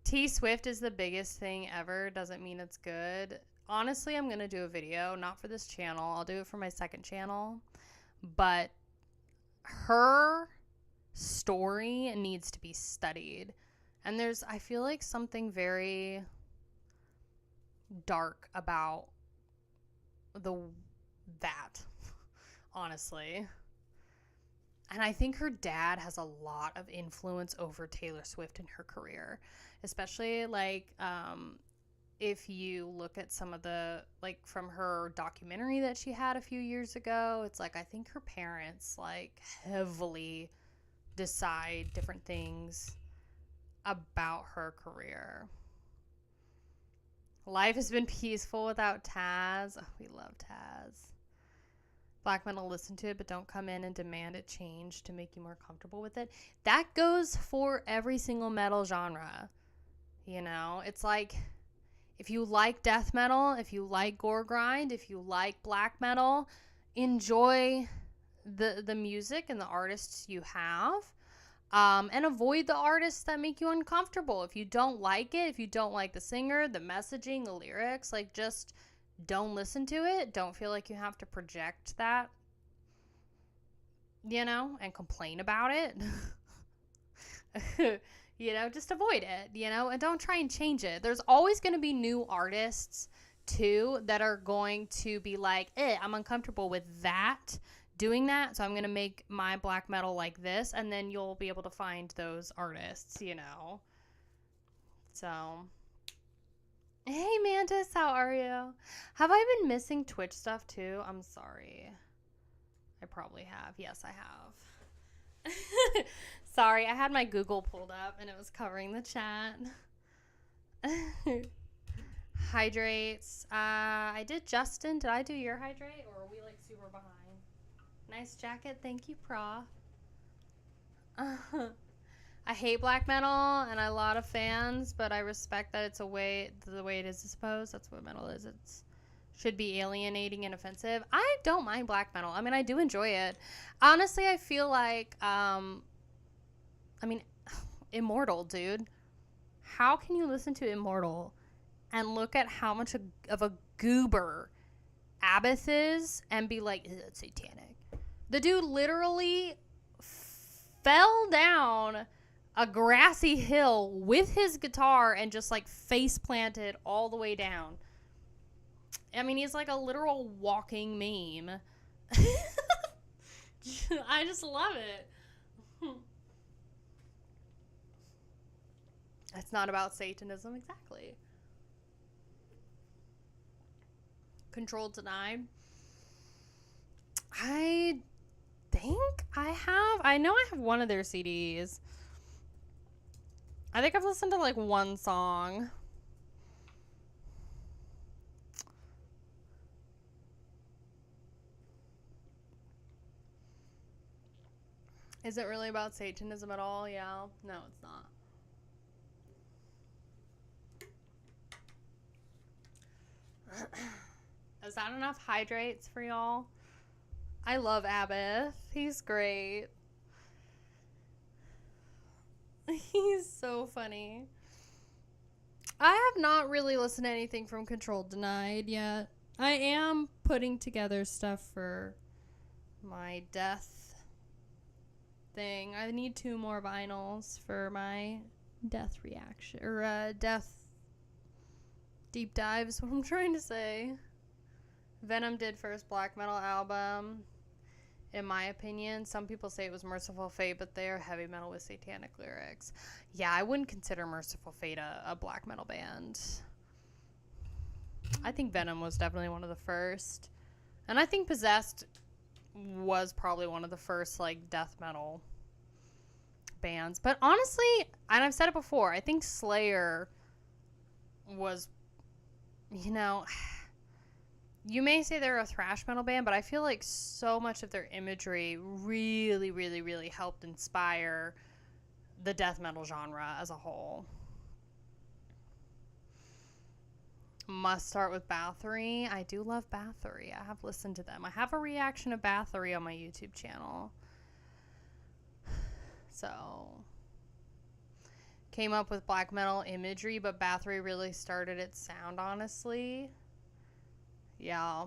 T Swift is the biggest thing ever. Doesn't mean it's good. Honestly, I'm going to do a video, not for this channel. I'll do it for my second channel. But her story needs to be studied. And there's, I feel like, something very dark about that, honestly. And I think her dad has a lot of influence over Taylor Swift in her career, especially like if you look at some of the, like, from her documentary that she had a few years ago. It's like I think her parents like heavily decide different things about her career. Life has been peaceful without Taz. Oh, we love Taz. Black metal, listen to it, but don't come in and demand it change to make you more comfortable with it. That goes for every single metal genre. You know, it's like if you like death metal, if you like gore grind, if you like black metal, enjoy the music and the artists you have. And avoid the artists that make you uncomfortable. If you don't like it, if you don't like the singer, the messaging, the lyrics, like, just don't listen to it. Don't feel like you have to project that, you know, and complain about it. You know, just avoid it, you know, and don't try and change it. There's always going to be new artists, too, that are going to be like, I'm uncomfortable with that. Doing that, so I'm gonna make my black metal like this, and then you'll be able to find those artists, you know. So, hey Mantis, how are you? Have I been missing Twitch stuff too? I'm sorry. I probably have. Yes, I have. Sorry, I had my Google pulled up and it was covering the chat. Hydrates. I did Justin. Did I do your hydrate, or are we like super behind? Nice jacket. Thank you, Prof. I hate black metal, and I have a lot of fans, but I respect that it's the way it is, I suppose. That's what metal is. It's should be alienating and offensive. I don't mind black metal. I mean, I do enjoy it. Honestly, I feel like, I mean, Immortal, dude. How can you listen to Immortal and look at how much of a goober Abbott is and be like, it's satanic? The dude literally fell down a grassy hill with his guitar and just like face planted all the way down. I mean, he's like a literal walking meme. I just love it. It's not about Satanism, exactly. Control Denied. I think I know I have one of their CDs. I think I've listened to like one song. Is it really about Satanism at all? Yeah. No, it's not. Is that enough hydrates for y'all? I love Abbott. He's great. He's so funny. I have not really listened to anything from Controlled Denied yet. I am putting together stuff for my death thing. I need 2 more vinyls for my death reaction or death deep dive is what I'm trying to say. Venom did first black metal album. In my opinion, some people say it was Merciful Fate, but they are heavy metal with satanic lyrics. Yeah, I wouldn't consider Merciful Fate a black metal band. I think Venom was definitely one of the first. And I think Possessed was probably one of the first, like, death metal bands. But honestly, and I've said it before, I think Slayer was, you know, you may say they're a thrash metal band, but I feel like so much of their imagery really, really, really helped inspire the death metal genre as a whole. Must start with Bathory. I do love Bathory. I have listened to them. I have a reaction of Bathory on my YouTube channel. So, came up with black metal imagery, but Bathory really started its sound, honestly. Yeah.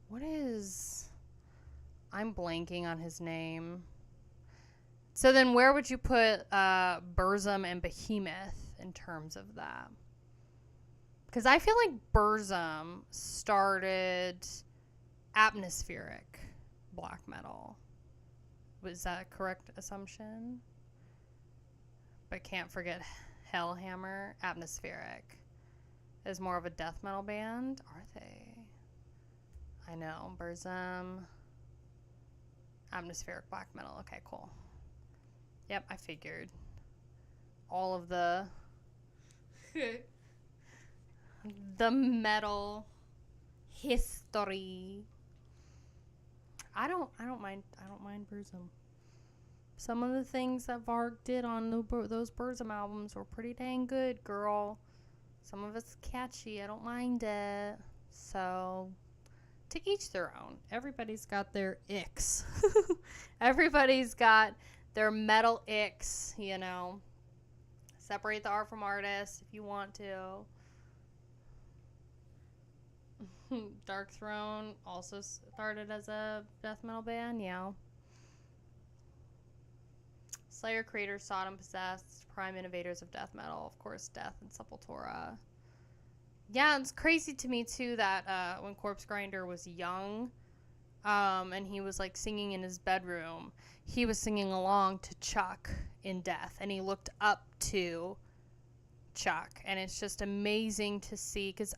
What is... I'm blanking on his name. So then where would you put Burzum and Behemoth in terms of that? Because I feel like Burzum started atmospheric black metal. Was that a correct assumption? But can't forget Hellhammer. Atmospheric is more of a death metal band. Are they? I know. Burzum. Atmospheric black metal. Okay, cool. Yep, I figured. All of the the metal history. I don't mind Burzum. Some of the things that Varg did on those Burzum albums were pretty dang good, girl. Some of it's catchy. I don't mind it. So, to each their own. Everybody's got their icks. Everybody's got their metal icks, you know. Separate the art from artist if you want to. Dark Throne also started as a death metal band, yeah. Slayer creators, Sodom, Possessed, prime innovators of death metal, of course, Death and Sepultura. Yeah, it's crazy to me too that when Corpse Grinder was young, and he was like singing in his bedroom, he was singing along to Chuck in Death, and he looked up to Chuck, and it's just amazing to see, because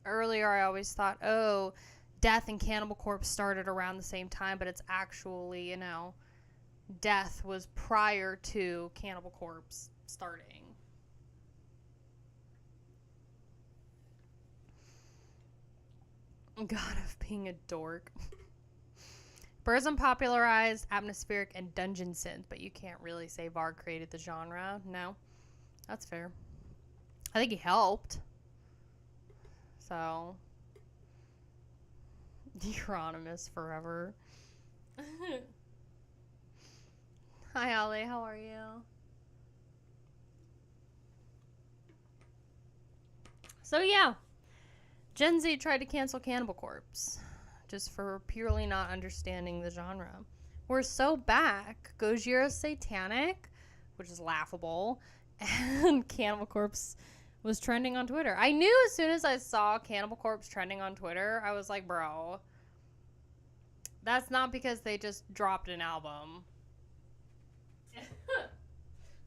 earlier I always thought, oh, Death and Cannibal Corpse started around the same time, but it's actually, you know, Death was prior to Cannibal Corpse starting. God of being a dork. Burzum popularized atmospheric and dungeon synth, but you can't really say Varg created the genre. No, that's fair. I think he helped. So, Euronymous forever. Hi, Ollie. How are you? So, yeah. Gen Z tried to cancel Cannibal Corpse just for purely not understanding the genre. We're so back. Gojira's satanic, which is laughable, and Cannibal Corpse was trending on Twitter. I knew as soon as I saw Cannibal Corpse trending on Twitter, I was like, bro, that's not because they just dropped an album.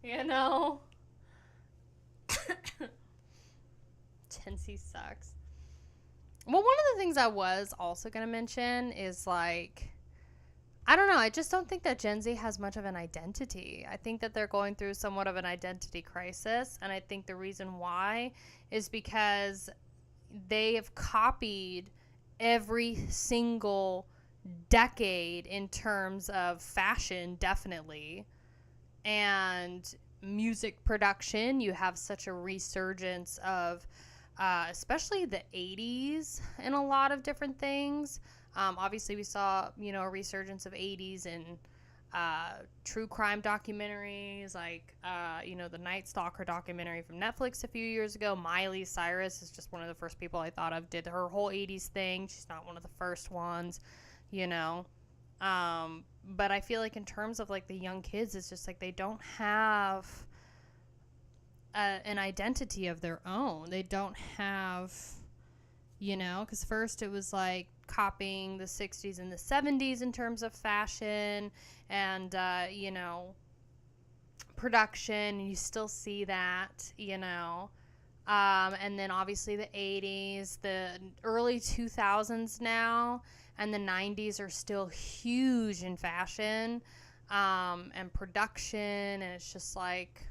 You know? Gen Z sucks. Well, one of the things I was also going to mention is, like, I don't know. I just don't think that Gen Z has much of an identity. I think that they're going through somewhat of an identity crisis. And I think the reason why is because they have copied every single decade in terms of fashion, definitely. And music production. You have such a resurgence of especially the 80s in a lot of different things. Obviously, we saw, you know, a resurgence of 80s in true crime documentaries, like, the Night Stalker documentary from Netflix a few years ago. Miley Cyrus is just one of the first people I thought of, did her whole 80s thing. She's not one of the first ones, But I feel like in terms of, like, the young kids, it's just, like, they don't have an identity of their own. They don't have, because first it was, like, copying the 60s and the 70s in terms of fashion and, production. You still see that, and then obviously the 80s, the early 2000s now, and the 90s are still huge in fashion and production, and it's just like,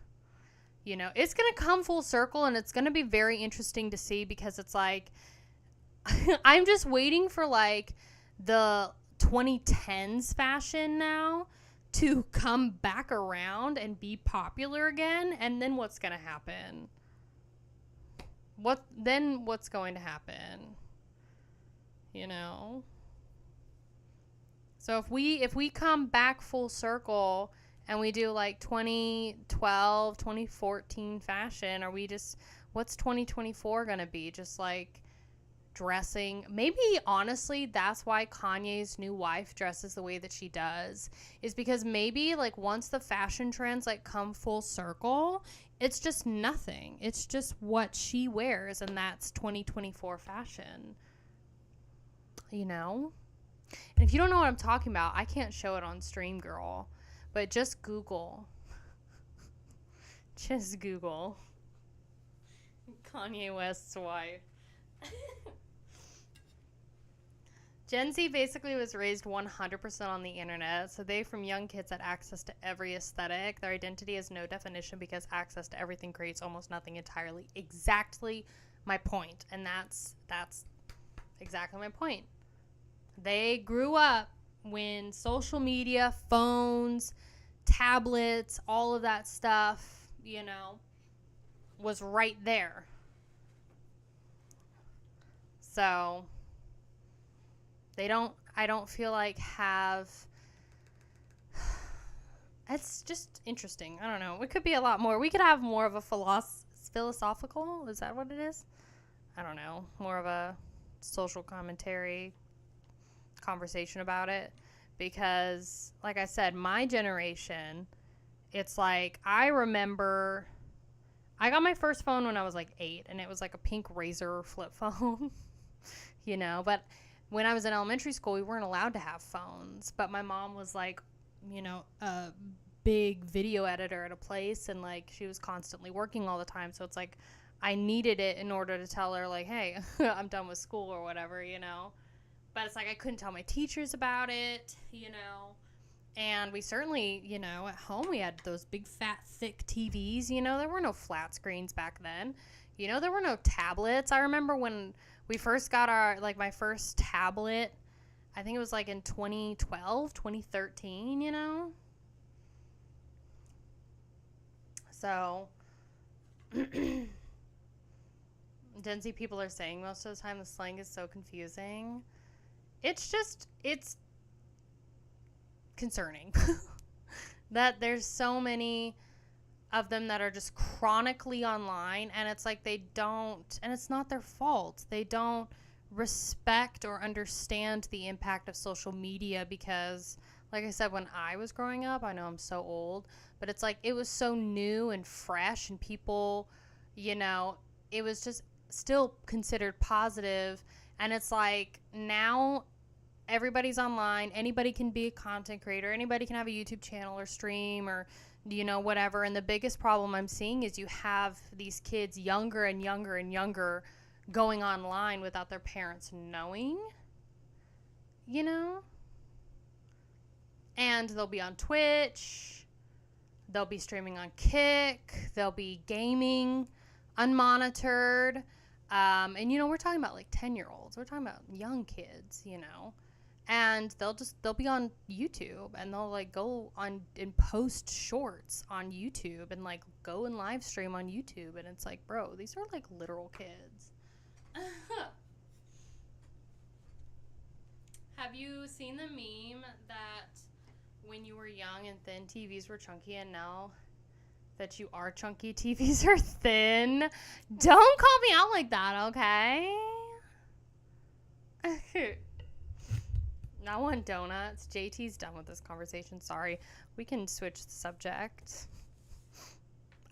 it's going to come full circle, and it's going to be very interesting to see, because it's like, I'm just waiting for, like, the 2010s fashion now to come back around and be popular again, and then what's going to happen? What's going to happen? So if we come back full circle and we do, like, 2012, 2014 fashion, what's 2024 going to be? Just, like, dressing. Maybe, honestly, that's why Kanye's new wife dresses the way that she does, is because maybe, like, once the fashion trends, like, come full circle, it's just nothing. It's just what she wears, and that's 2024 fashion. And if you don't know what I'm talking about, I can't show it on stream, girl, but just Google. Just Google Kanye West's wife. Gen Z basically was raised 100% on the internet, so they, from young kids, had access to every aesthetic. Their identity has no definition because access to everything creates almost nothing entirely. Exactly my point, and that's exactly my point. They grew up when social media, phones, tablets, all of that stuff, was right there. So I don't feel like it's just interesting. I don't know. It could be a lot more. We could have more of a philosophical, is that what it is? I don't know. More of a social commentary conversation about it. Because, like I said, my generation, it's like, I remember, I got my first phone when I was like 8, and it was like a pink Razor flip phone, but when I was in elementary school, we weren't allowed to have phones, but my mom was like, a big video editor at a place, and, like, she was constantly working all the time, so it's like, I needed it in order to tell her, like, hey, I'm done with school or whatever, but it's like, I couldn't tell my teachers about it, and we certainly, at home, we had those big, fat, thick TVs, there were no flat screens back then, there were no tablets. I remember when we first got my first tablet, I think it was, like, in 2012, 2013, So, Gen Z people are saying most of the time the slang is so confusing. It's concerning that there's so many of them that are just chronically online, and it's like they don't, and it's not their fault. They don't respect or understand the impact of social media because, like I said, when I was growing up, I know I'm so old, but it's like it was so new and fresh, and people, it was just still considered positive, and it's like now everybody's online. Anybody can be a content creator. Anybody can have a YouTube channel or stream or, whatever. And the biggest problem I'm seeing is you have these kids younger and younger and younger going online without their parents knowing, And they'll be on Twitch. They'll be streaming on Kick. They'll be gaming unmonitored. And, we're talking about, like, 10-year-olds. We're talking about young kids, And they'll be on YouTube, and they'll, like, go on and post shorts on YouTube and, like, go and live stream on YouTube. And it's like, bro, these are, like, literal kids. Have you seen the meme that when you were young and thin, TVs were chunky, and now that you are chunky, TVs are thin. Don't call me out like that, okay? I want donuts. JT's done with this conversation. Sorry. We can switch the subject.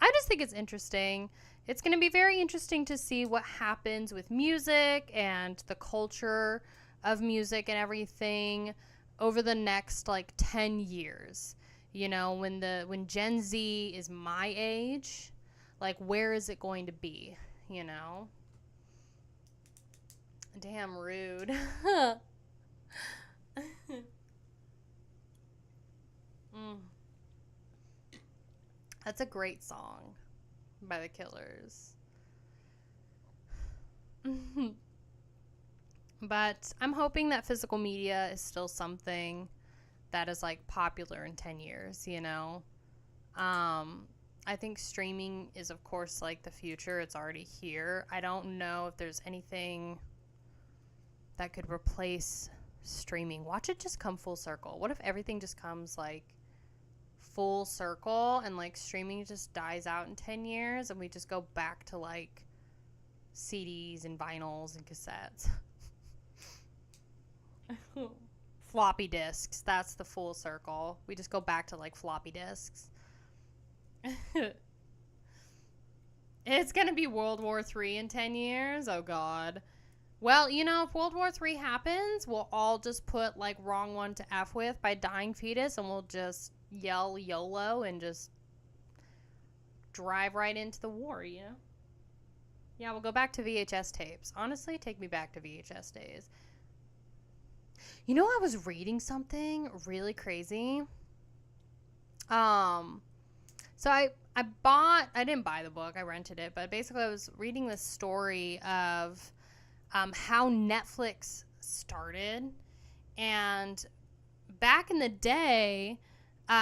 I just think it's interesting. It's going to be very interesting to see what happens with music and the culture of music and everything over the next like 10 years. You know, when Gen Z is my age, like where is it going to be, you know? Damn rude. That's a great song by the Killers. But I'm hoping that physical media is still something that is like popular in 10 years, you know? I think streaming is of course like the future. It's already here. I don't know if there's anything that could replace streaming. Watch it just come full circle. What if everything just comes like full circle and like streaming just dies out in 10 years and we just go back to like CDs and vinyls and cassettes? Floppy disks. That's the full circle. We just go back to like floppy disks. It's gonna be World War III in 10 years. Oh god. Well, you know, if World War III happens, we'll all just put like wrong one to F with by dying fetus, and we'll just yell YOLO and just drive right into the war, you know? Yeah, we'll go back to VHS tapes. Honestly, take me back to VHS days. You know, I was reading something really crazy. So I didn't buy the book, I rented it, but basically I was reading this story of how Netflix started. And back in the day,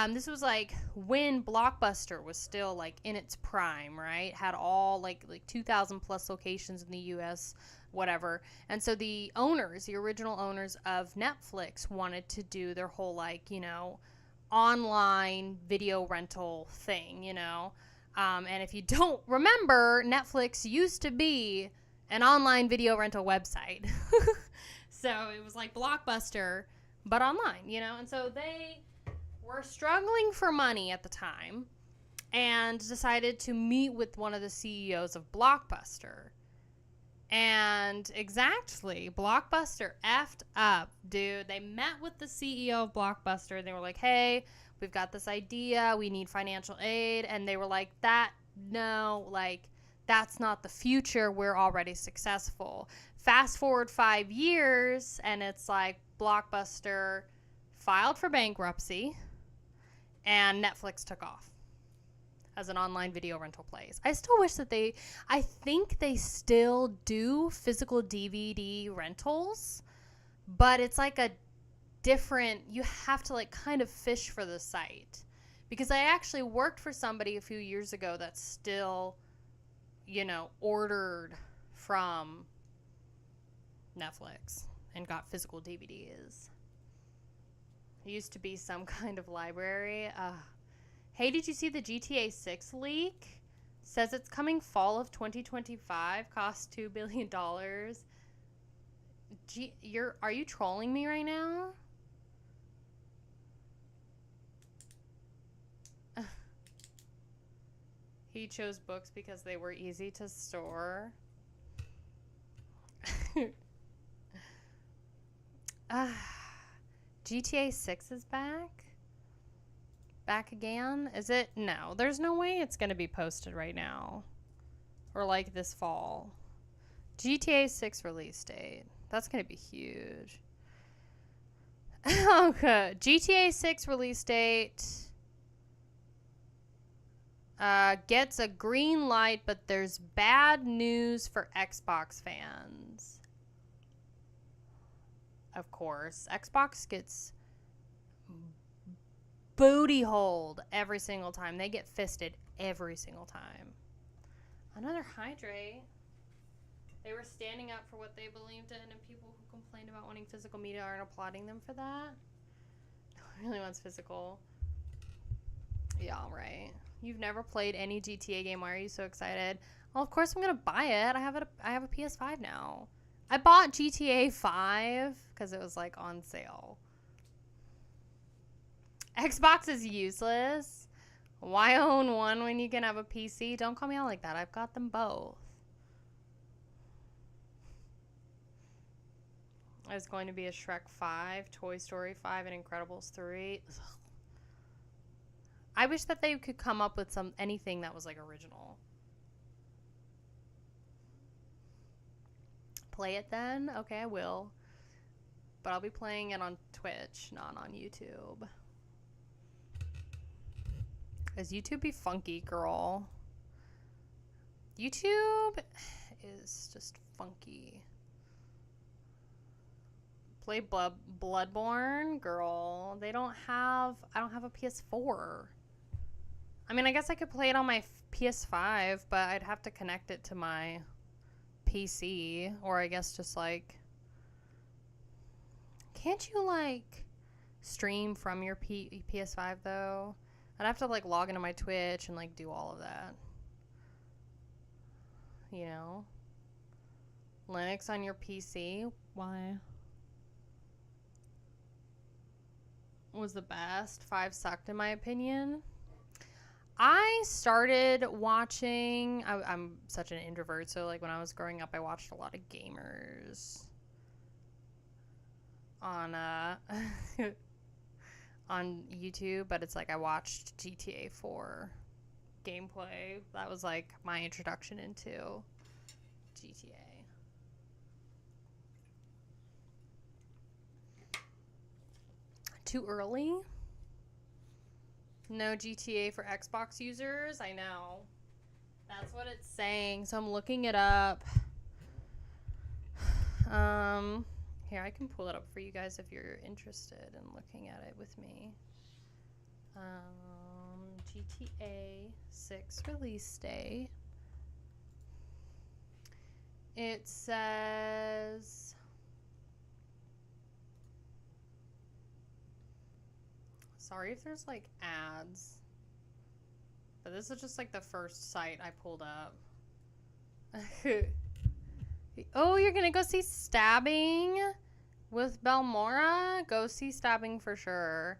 this was like when Blockbuster was still like in its prime, right? Had all like 2,000 plus locations in the US, whatever. And so the original owners of Netflix wanted to do their whole like, you know, online video rental thing, you know. And if you don't remember, Netflix used to be an online video rental website. So it was like Blockbuster, but online, you know. And so they were struggling for money at the time and decided to meet with one of the CEOs of Blockbuster. And exactly, Blockbuster effed up, dude. They met with the CEO of Blockbuster and they were like, hey, we've got this idea. We need financial aid. And they were like, no, that's not the future. We're already successful. Fast forward 5 years and it's like Blockbuster filed for bankruptcy and Netflix took off as an online video rental place. I still wish that I think they still do physical DVD rentals, but it's like a different, you have to like kind of fish for the site. Because I actually worked for somebody a few years ago that still, you know, ordered from Netflix and got physical DVDs. It used to be some kind of library. Hey, did you see the GTA 6 leak? Says it's coming fall of 2025, costs $2 billion. Are you trolling me right now? He chose books because they were easy to store. GTA 6 is back? Back again? Is it? No, there's no way it's going to be posted right now. Or like this fall. GTA 6 release date. That's going to be huge. Okay. GTA 6 release date gets a green light, but there's bad news for Xbox fans. Of course. Xbox gets booty holed every single time. They get fisted every single time. Another hydrate. They were standing up for what they believed in, and people who complained about wanting physical media aren't applauding them for that. Really wants physical. Yeah, right. You've never played any GTA game. Why are you so excited? Well, of course I'm gonna buy it. I have a PS5 now. I bought GTA 5 because it was like on sale. Xbox is useless. Why own one when you can have a PC? Don't call me out like that. I've got them both. There's going to be a Shrek 5, Toy Story 5, and Incredibles 3. Ugh. I wish that they could come up with anything that was like original. Play it then? Okay, I will. But I'll be playing it on Twitch, not on YouTube. Does YouTube be funky, girl? YouTube is just funky. Play Bloodborne, girl. I don't have a PS4. I mean, I guess I could play it on my PS5, but I'd have to connect it to my PC, or I guess just like, can't you like stream from your PS5 though? I'd have to like log into my Twitch and like do all of that. You know? Linux on your PC? Why? Was the best. 5 sucked in my opinion. I started watching, I'm such an introvert, so like when I was growing up I watched a lot of gamers on on YouTube, but it's like I watched GTA 4 gameplay. That was like my introduction into GTA. Too early? No GTA for Xbox users? I know. That's what it's saying. So I'm looking it up. Here, I can pull it up for you guys if you're interested in looking at it with me. GTA 6 release day. It says... Sorry if there's like ads, but this is just like the first site I pulled up. Oh, you're gonna go see Stabbing with Belmora? Go see Stabbing for sure.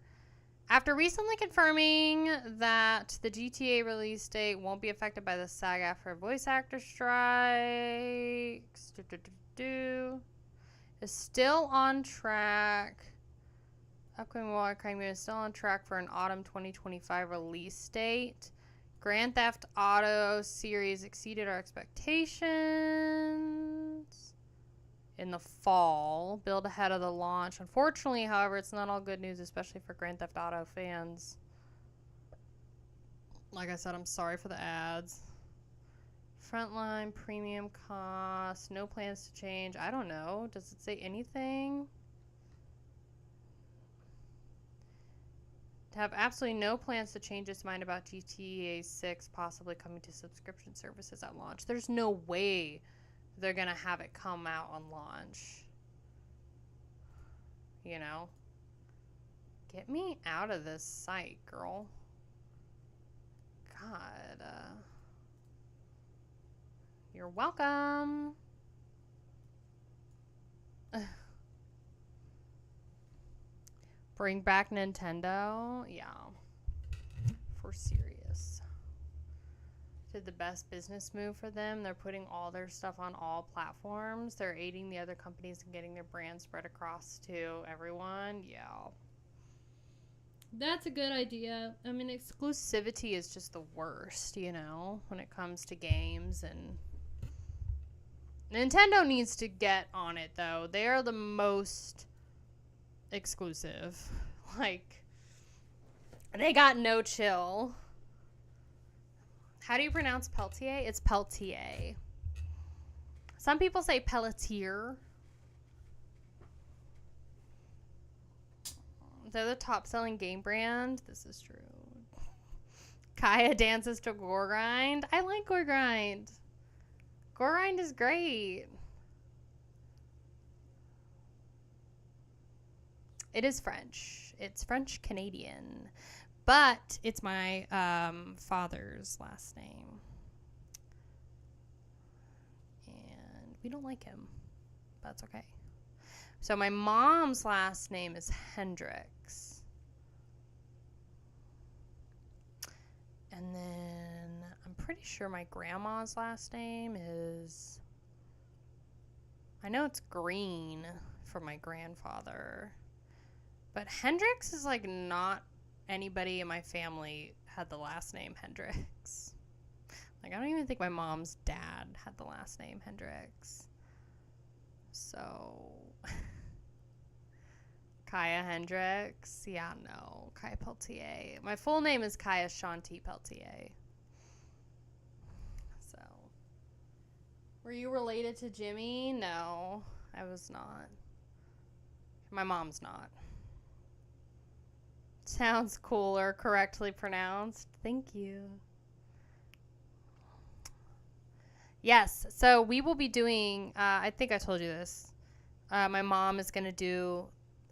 After recently confirming that the GTA release date won't be affected by the SAG-AFTRA voice actor strikes, is still on track. Upcoming Wild Crime is still on track for an autumn 2025 release date. Grand Theft Auto series exceeded our expectations in the fall, billed ahead of the launch. Unfortunately, however, it's not all good news, especially for Grand Theft Auto fans. Like I said, I'm sorry for the ads. Frontline, premium cost, no plans to change. I don't know. Does it say anything? To have absolutely no plans to change its mind about GTA 6 possibly coming to subscription services at launch. There's no way they're going to have it come out on launch. You know? Get me out of this site, girl. God. You're welcome. Bring back Nintendo? Yeah. For serious. Did the best business move for them. They're putting all their stuff on all platforms. They're aiding the other companies in getting their brand spread across to everyone. Yeah. That's a good idea. I mean, exclusivity is just the worst, you know, when it comes to games. And Nintendo needs to get on it, though. They are the most exclusive. Like, they got no chill. How do you pronounce Peltier? It's Peltier. Some people say Pelletier. They're the top selling game brand. This is true. Kaya dances to Gore Grind. I like Gore Grind. Gore Grind is great. It is French. It's French Canadian, but it's my father's last name. And we don't like him. That's okay. So my mom's last name is Hendricks. And then I'm pretty sure my grandma's last name is... I know it's Green for my grandfather. But Hendricks is like not anybody in my family had the last name Hendricks. Like, I don't even think my mom's dad had the last name Hendricks. So... Kaya Hendricks. Yeah, no. Kaya Peltier. My full name is Kaya Shanti Peltier. So. Were you related to Jimmy? No, I was not. My mom's not. Sounds cooler, correctly pronounced. Thank you. Yes, so we will be doing, I think I told you this. My mom is going to do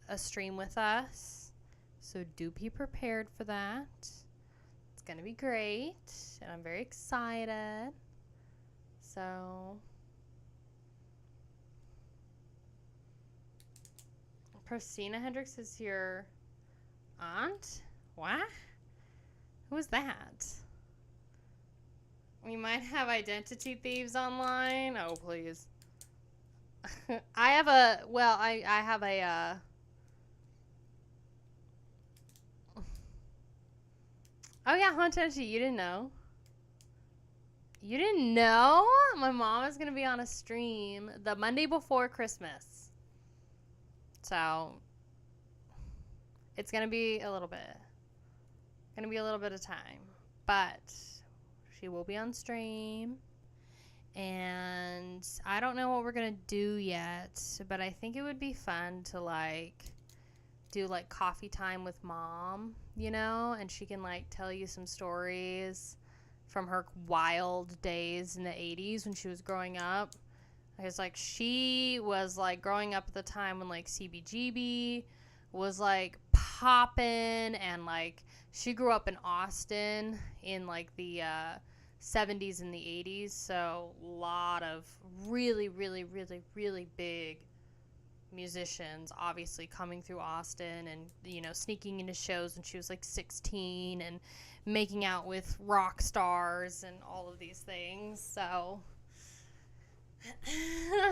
a stream with us, so do be prepared for that. It's gonna be great, and I'm very excited. So, Christina Hendricks is your aunt? What? Who is that? We might have identity thieves online. Oh, please. I have a oh yeah, Hontenchi, you didn't know? You didn't know? My mom is going to be on a stream the Monday before Christmas. So, it's going to be a little bit. Going to be a little bit of time. But, she will be on stream. And I don't know what we're going to do yet. But I think it would be fun to, like... do like coffee time with mom, you know, and she can like tell you some stories from her wild days in the 80s when she was growing up. It's like she was like growing up at the time when like CBGB was like poppin', and like she grew up in Austin in like the 70s and the 80s, so a lot of really, really, really, really big musicians obviously coming through Austin, and you know, sneaking into shows when she was like 16 and making out with rock stars and all of these things. So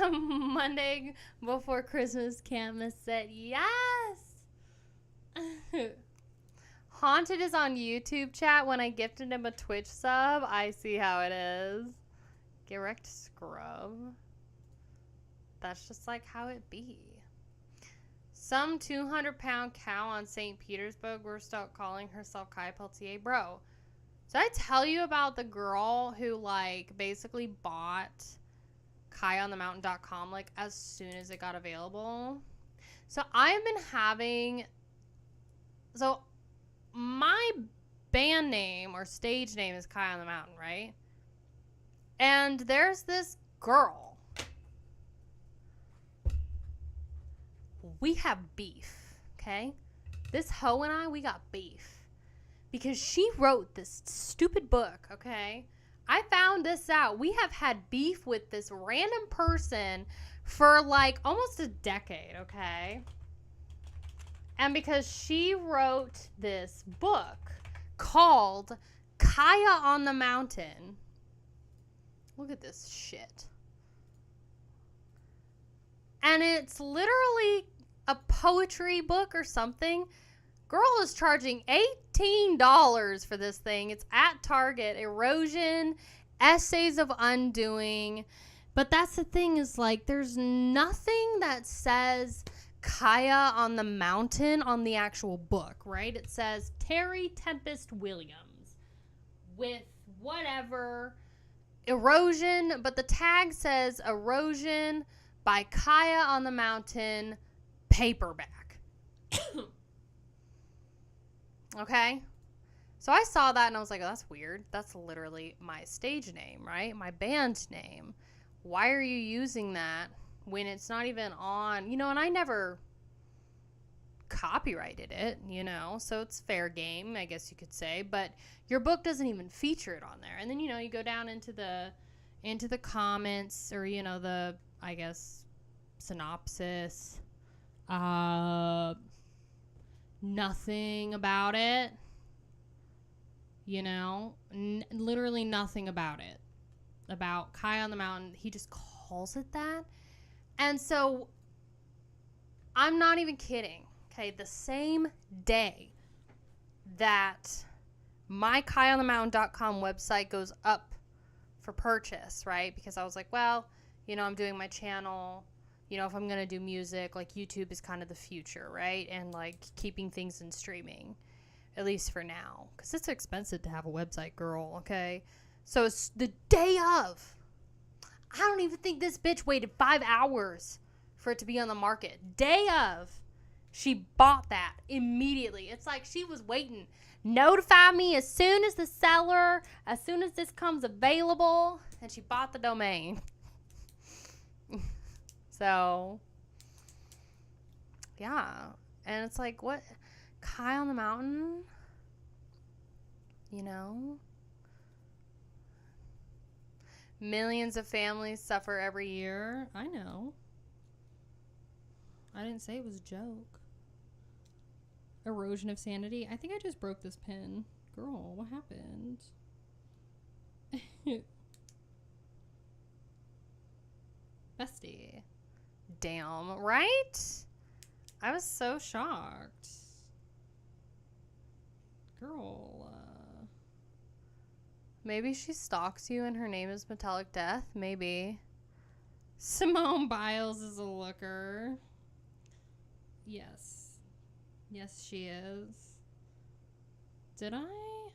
Monday before Christmas, Camus said yes. Haunted is on YouTube chat. When I gifted him a Twitch sub, I see how it is. Get wrecked, scrub. That's just like how it be. Some 200-pound cow on St. Petersburg will start calling herself Kai Peltier. Bro, did I tell you about the girl who, like, basically bought KaiOnTheMountain.com, like, as soon as it got available? So, I've been having... So, my band name or stage name is Kai on the Mountain, right? And there's this girl. We have beef, okay? This hoe and I, we got beef. Because she wrote this stupid book, okay? I found this out. We have had beef with this random person for like almost a decade, okay? And because she wrote this book called Kaya on the Mountain. Look at this shit. And it's literally a poetry book or something. Girl is charging $18 for this thing. It's at Target. Erosion, Essays of Undoing. But that's the thing, is like there's nothing that says Kaya on the Mountain on the actual book, right? It says Terry Tempest Williams with whatever Erosion, but the tag says Erosion by Kaya on the Mountain paperback. Okay? So I saw that and I was like, oh, that's weird. That's literally my stage name, right? My band name. Why are you using that when it's not even on? You know, and I never copyrighted it, you know, so it's fair game, I guess you could say, but your book doesn't even feature it on there. And then, you know, you go down into the comments, or, you know, the, I guess, synopsis. Nothing about it. You know, literally nothing about it. About Kai on the Mountain. He just calls it that. And so, I'm not even kidding. Okay, the same day that my KaiOnTheMountain.com website goes up for purchase, right? Because I was like, well, you know, I'm doing my channel. You know, if I'm going to do music, like YouTube is kind of the future, right? And like keeping things in streaming, at least for now. Because it's expensive to have a website, girl, okay? So it's the day of. I don't even think this bitch waited 5 hours for it to be on the market. Day of. She bought that immediately. It's like she was waiting. Notify me as soon as this comes available. And she bought the domain. So, yeah. And it's like, what? Kai on the Mountain? You know? Millions of families suffer every year. I know. I didn't say it was a joke. Erosion of sanity. I think I just broke this pen. Girl, what happened? Bestie. Damn, right? I was so shocked. Girl, maybe she stalks you and her name is Metallic Death? Maybe. Simone Biles is a looker. Yes. Yes, she is. Did I?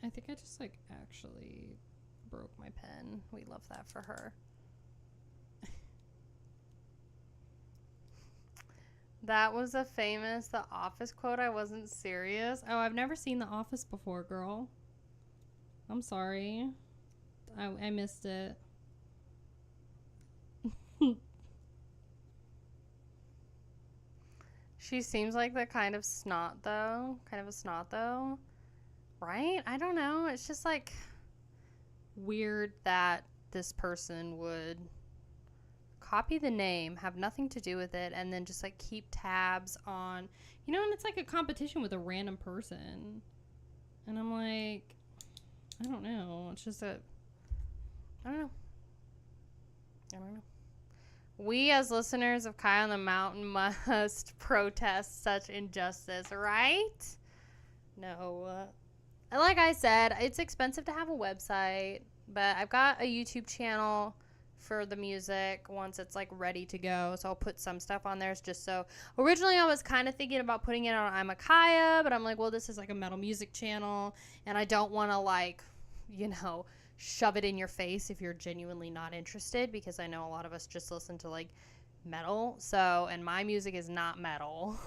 I think I just, like, actually broke my pen. We love that for her. That was a famous The Office quote. I wasn't serious. Oh, I've never seen The Office before, girl. I'm sorry. I missed it. She seems like the kind of a snot, though. Right? I don't know. It's just, like, weird that this person would copy the name, have nothing to do with it, and then just, like, keep tabs on, you know, and it's like a competition with a random person. And I'm like, I don't know. It's just I don't know. We, as listeners of Kai on the Mountain, must protest such injustice, right? No. Like I said, it's expensive to have a website, but I've got a YouTube channel for the music once it's, like, ready to go. So I'll put some stuff on there just so. Originally, I was kind of thinking about putting it on I'm a Kaya, but I'm like, well, this is, like, a metal music channel, and I don't want to, like, you know, shove it in your face if you're genuinely not interested, because I know a lot of us just listen to, like, metal. So, and my music is not metal.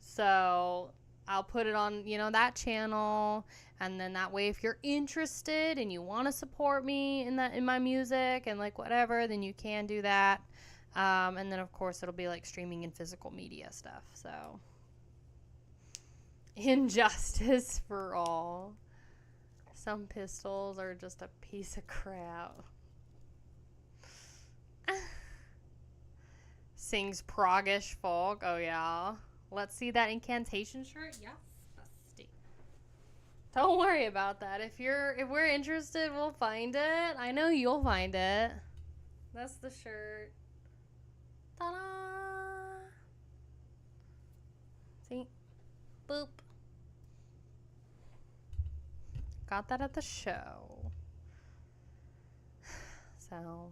So I'll put it on, you know, that channel, and then that way if you're interested and you want to support me in my music and, like, whatever, then you can do that. And then, of course, it'll be, like, streaming and physical media stuff. So injustice for all. Some pistols are just a piece of crap. Sings proggish folk. Oh, yeah. Let's see that incantation shirt. Yes, bestie. Don't worry about that. If we're interested, we'll find it. I know you'll find it. That's the shirt. Ta-da! See? Boop. Got that at the show. So,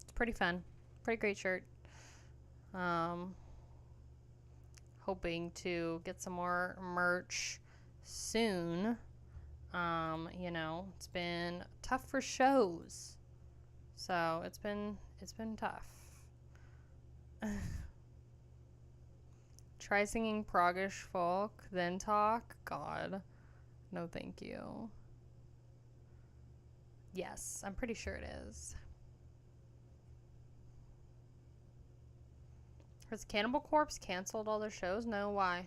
it's pretty fun. Pretty great shirt. Hoping to get some more merch soon. You know, it's been tough for shows. So, it's been tough. Try singing proggish folk, then talk. God. No, thank you. Yes, I'm pretty sure it is. Has Cannibal Corpse canceled all their shows? No, why?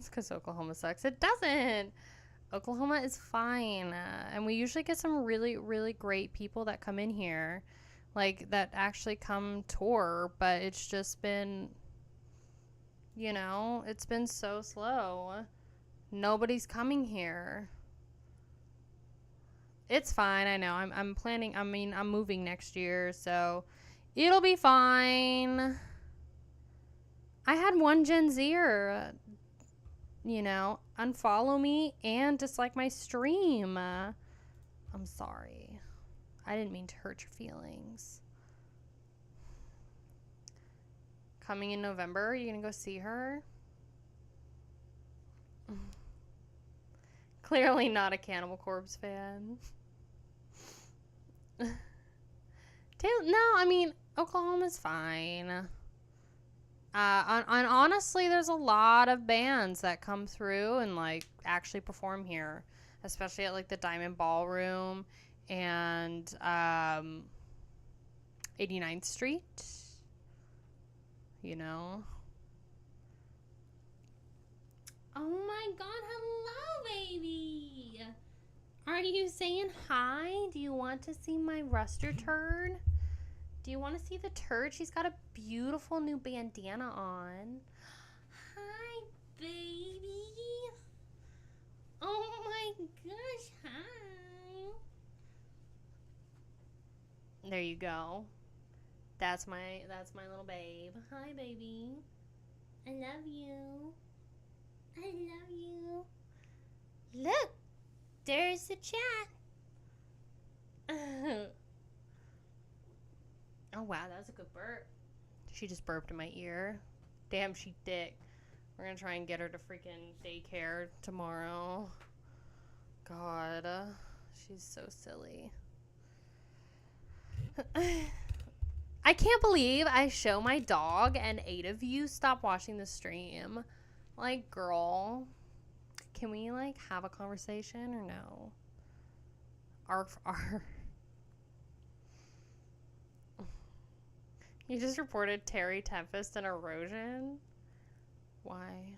It's because Oklahoma sucks. It doesn't. Oklahoma is fine. And we usually get some really, really great people that come in here. Like, that actually come tour. But it's just been, it's been so slow. Nobody's coming here. It's fine. I know. I'm planning. I'm moving next year, so it'll be fine. I had one Gen Zer, unfollow me and dislike my stream. I'm sorry. I didn't mean to hurt your feelings. Coming in November, are you gonna go see her? Clearly not a Cannibal Corpse fan. No, I mean, Oklahoma's fine. Honestly, there's a lot of bands that come through and, like, actually perform here. Especially at, like, the Diamond Ballroom and 89th Street. Oh my god, hello, baby! Are you saying hi? Do you want to see my rooster turd? Do you want to see the turd? She's got a beautiful new bandana on. Hi, baby! Oh my gosh, hi! There you go. That's my little babe. Hi, baby. I love you. I love you. Look, there's the chat. Oh, wow, that was a good burp. She just burped in my ear. Damn, she thick. We're gonna try and get her to freaking daycare tomorrow. God, she's so silly. I can't believe I show my dog and 8 of you stop watching the stream. Like, girl, can we, like, have a conversation or no? Arf. You just reported Terry Tempest and erosion? Why?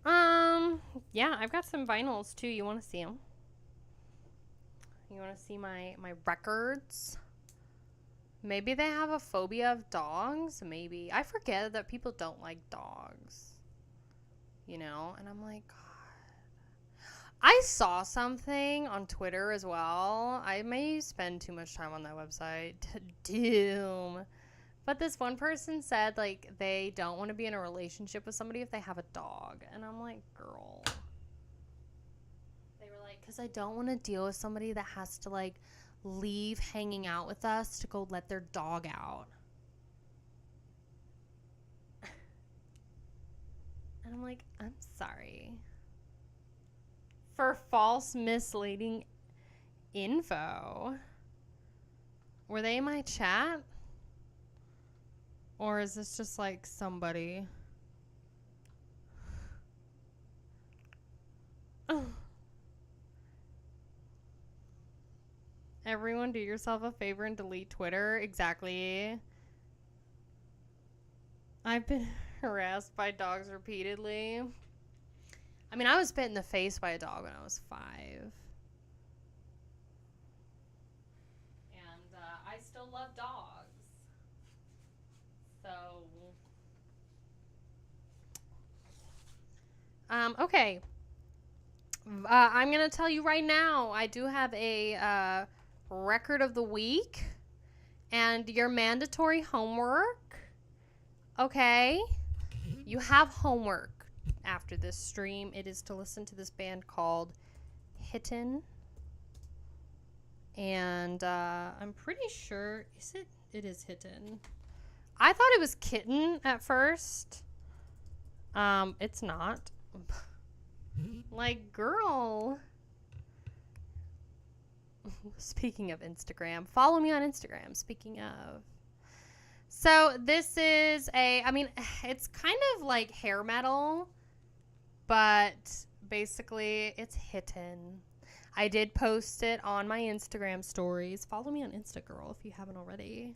Wow. Yeah, I've got some vinyls too. You want to see them? You want to see my records? Maybe they have a phobia of dogs. Maybe. I forget that people don't like dogs. And I'm like, God. I saw something on Twitter as well. I may spend too much time on that website. Doom. But this one person said, like, they don't want to be in a relationship with somebody if they have a dog. And I'm like, girl. They were like, because I don't want to deal with somebody that has to, like, leave hanging out with us to go let their dog out. And I'm like, I'm sorry. For false, misleading info. Were they in my chat? Or is this just like somebody? Everyone do yourself a favor and delete Twitter. Exactly. I've been harassed by dogs repeatedly. I mean, I was bit in the face by a dog when I was 5. And I still love dogs. So, okay. I'm going to tell you right now, I do have a record of the week and your mandatory homework. Okay. You have homework after this stream. It is to listen to this band called Hitten. And I'm pretty sure, it is Hitten. I thought it was Kitten at first. It's not. Like, girl. Speaking of Instagram, follow me on Instagram. Speaking of. So this is it's kind of like hair metal, but basically it's Hitten. I did post it on my Instagram stories. Follow me on Insta, girl, if you haven't already.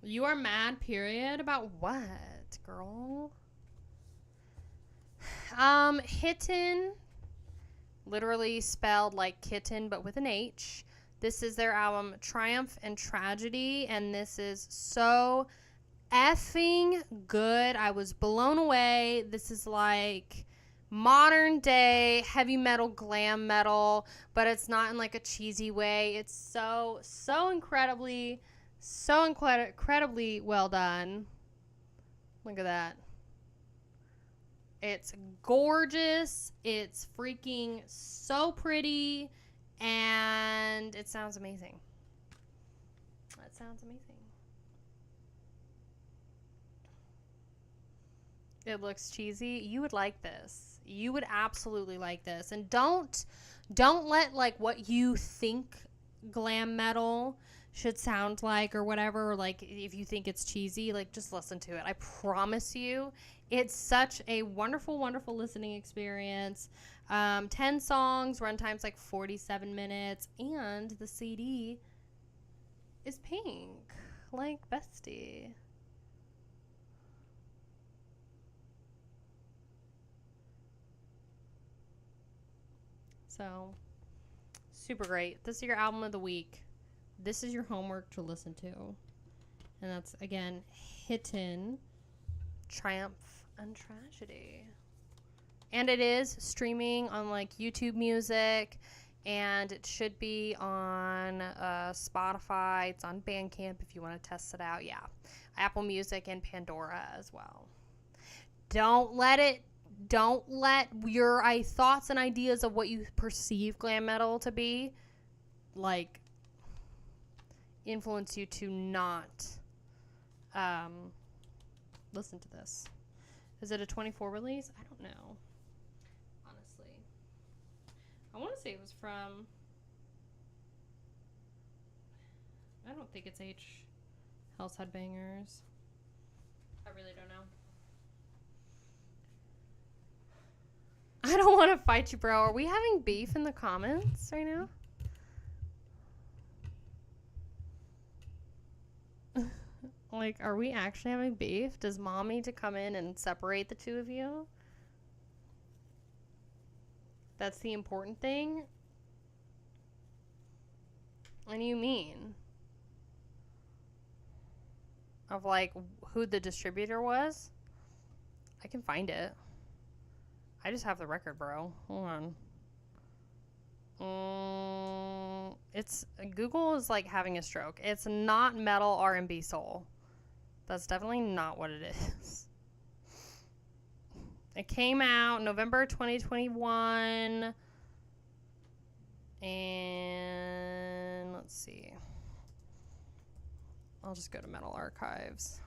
You are mad, period? About what, girl? Hitten, literally spelled like kitten, but with an H. This is their album Triumph and Tragedy, and this is so effing good. I was blown away. This is like modern day heavy metal, glam metal, but it's not in like a cheesy way. It's so incredibly well done. Look at that. It's gorgeous. It's freaking so pretty. And it sounds amazing. It sounds amazing. It looks cheesy. You would like this. You would absolutely like this. And don't let like what you think glam metal should sound like or whatever, or like if you think it's cheesy, like just listen to it. I promise you, it's such a wonderful, wonderful listening experience. 10 songs, runtime's like 47 minutes, and the CD is pink, like bestie. So, super great. This is your album of the week. This is your homework to listen to. And that's, again, Hitten, Triumph and Tragedy. And it is streaming on, like, YouTube Music. And it should be on Spotify. It's on Bandcamp if you want to test it out. Yeah. Apple Music and Pandora as well. Don't let your thoughts and ideas of what you perceive glam metal to be, like, influence you to not listen to this. Is it a 24 release? I don't know. Honestly. I want to say it was from... I don't think it's Hell's Headbangers. I really don't know. I don't want to fight you, bro. Are we having beef in the comments right now? Like, are we actually having beef? Does mom need to come in and separate the two of you? That's the important thing? What do you mean? Of, like, who the distributor was? I can find it. I just have the record, bro. Hold on. Google is like having a stroke. It's not metal R&B soul. That's definitely not what it is. It came out November 2021. And let's see. I'll just go to Metal Archives.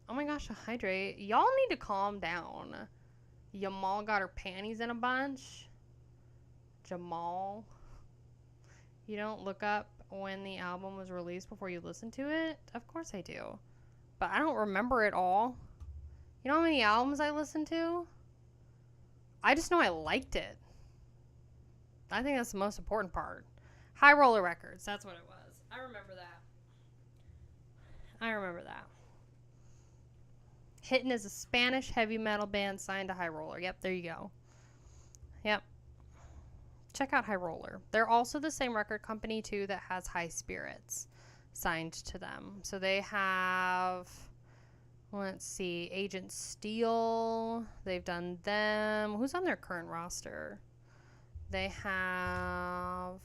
Oh my gosh, hydrate. Y'all need to calm down. Jamal got her panties in a bunch. Jamal. You don't look up when the album was released before you listen to it? Of course I do. But I don't remember it all. You know how many albums I listened to? I just know I liked it. I think that's the most important part. High Roller Records. That's what it was. I remember that. Hitten is a Spanish heavy metal band signed to High Roller. Yep, there you go. Yep. Check out High Roller. They're also the same record company, too, that has High Spirits signed to them. So they have, let's see, Agent Steel. They've done them. Who's on their current roster? They have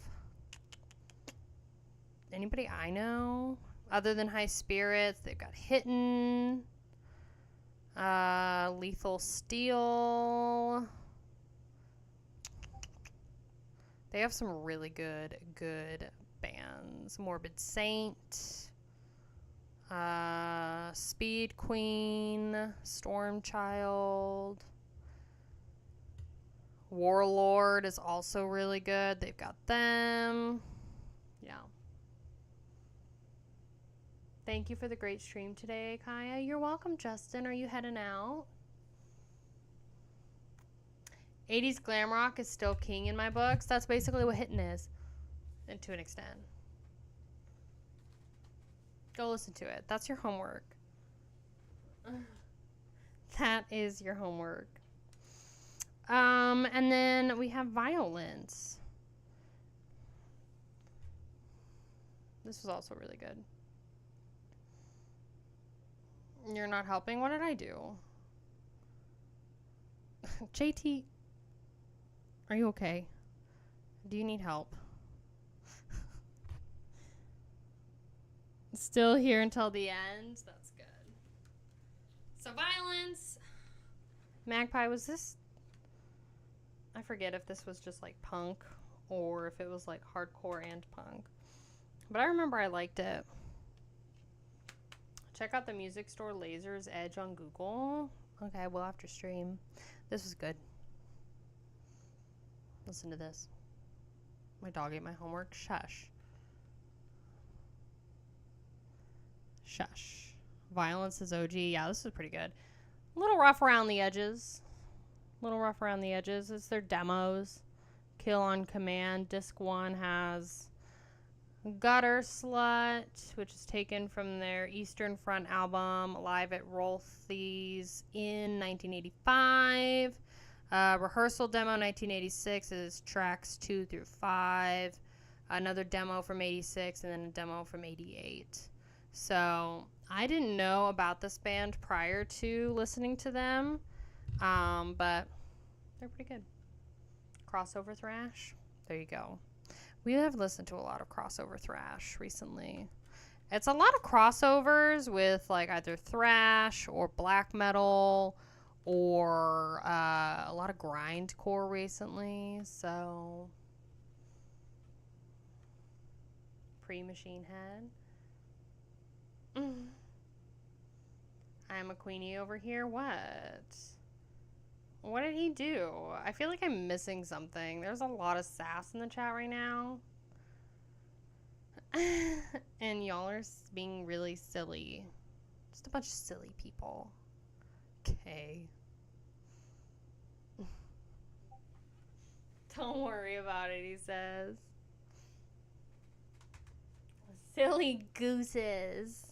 anybody I know other than High Spirits. They've got Hitten. Lethal Steel. They have some really good bands. Morbid Saint. Speed Queen. Storm Child. Warlord is also really good. They've got them. Yeah. Thank you for the great stream today, Kaya. You're welcome, Justin. Are you heading out? 80s glam rock is still king in my books. That's basically what hitting is, and to an extent. Go listen to it. That's your homework. That is your homework. And then we have Violence. This was also really good. You're not helping? What did I do? JT, are you okay? Do you need help? Still here until the end? That's good. So Violence. Magpie, was this... I forget if this was just like punk or if it was like hardcore and punk. But I remember I liked it. Check out the music store Laser's Edge on Google. Okay, I will after stream. This was good. Listen to this. My dog ate my homework. Shush. Shush. Violence is OG. Yeah, this is pretty good. A little rough around the edges. It's their demos. Kill on Command. Disc 1 has Gutter Slut, which is taken from their Eastern Front album, Live at Rolthy's in 1985. Rehearsal demo 1986 is tracks 2 through 5. Another demo from 86 and then a demo from 88. So I didn't know about this band prior to listening to them, but they're pretty good. Crossover thrash. There you go. We have listened to a lot of crossover thrash recently. It's a lot of crossovers with like either thrash or black metal or a lot of grindcore recently. So pre-Machine Head. I'm a queenie over here. What? What did he do? I feel like I'm missing something. There's a lot of sass in the chat right now. And y'all are being really silly. Just a bunch of silly people. Okay. Don't worry about it, he says. Silly gooses.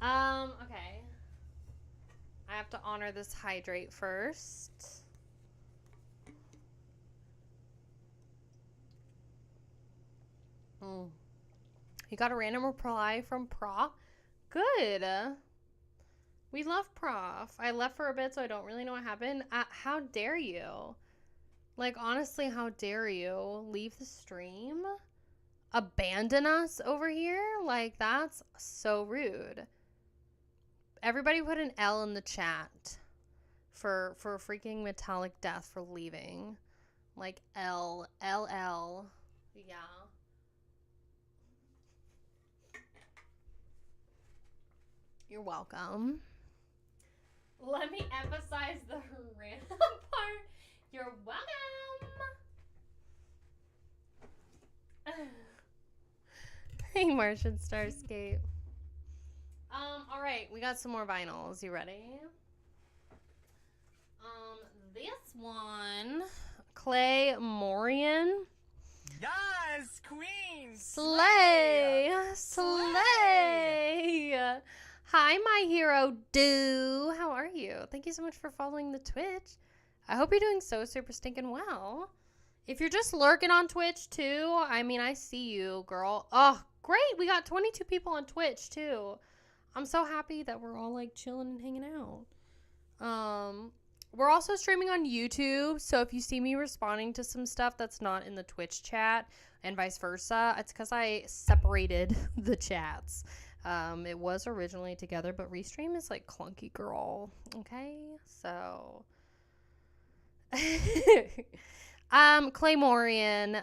Okay. I have to honor this hydrate first. You got a random reply from Prof. Good. We love Prof. I left for a bit, so I don't really know what happened. How dare you? Like, honestly, how dare you leave the stream? Abandon us over here? Like, that's so rude. Everybody put an L in the chat for freaking Metallic Death for leaving. Like L. Yeah. You're welcome. Let me emphasize the random part. You're welcome. Hey, Martian Starscape. All right, we got some more vinyls. You ready? This one, Clay Morian. Yes, queen. Slay. Hi, my hero, Do. How are you? Thank you so much for following the Twitch. I hope you're doing so super stinking well. If you're just lurking on Twitch too, I mean, I see you, girl. Oh, great. We got 22 people on Twitch too. I'm so happy that we're all like chilling and hanging out. We're also streaming on YouTube, so if you see me responding to some stuff that's not in the Twitch chat and vice versa, it's because I separated the chats. It was originally together, but Restream is like clunky, girl. Okay, so Claymorian,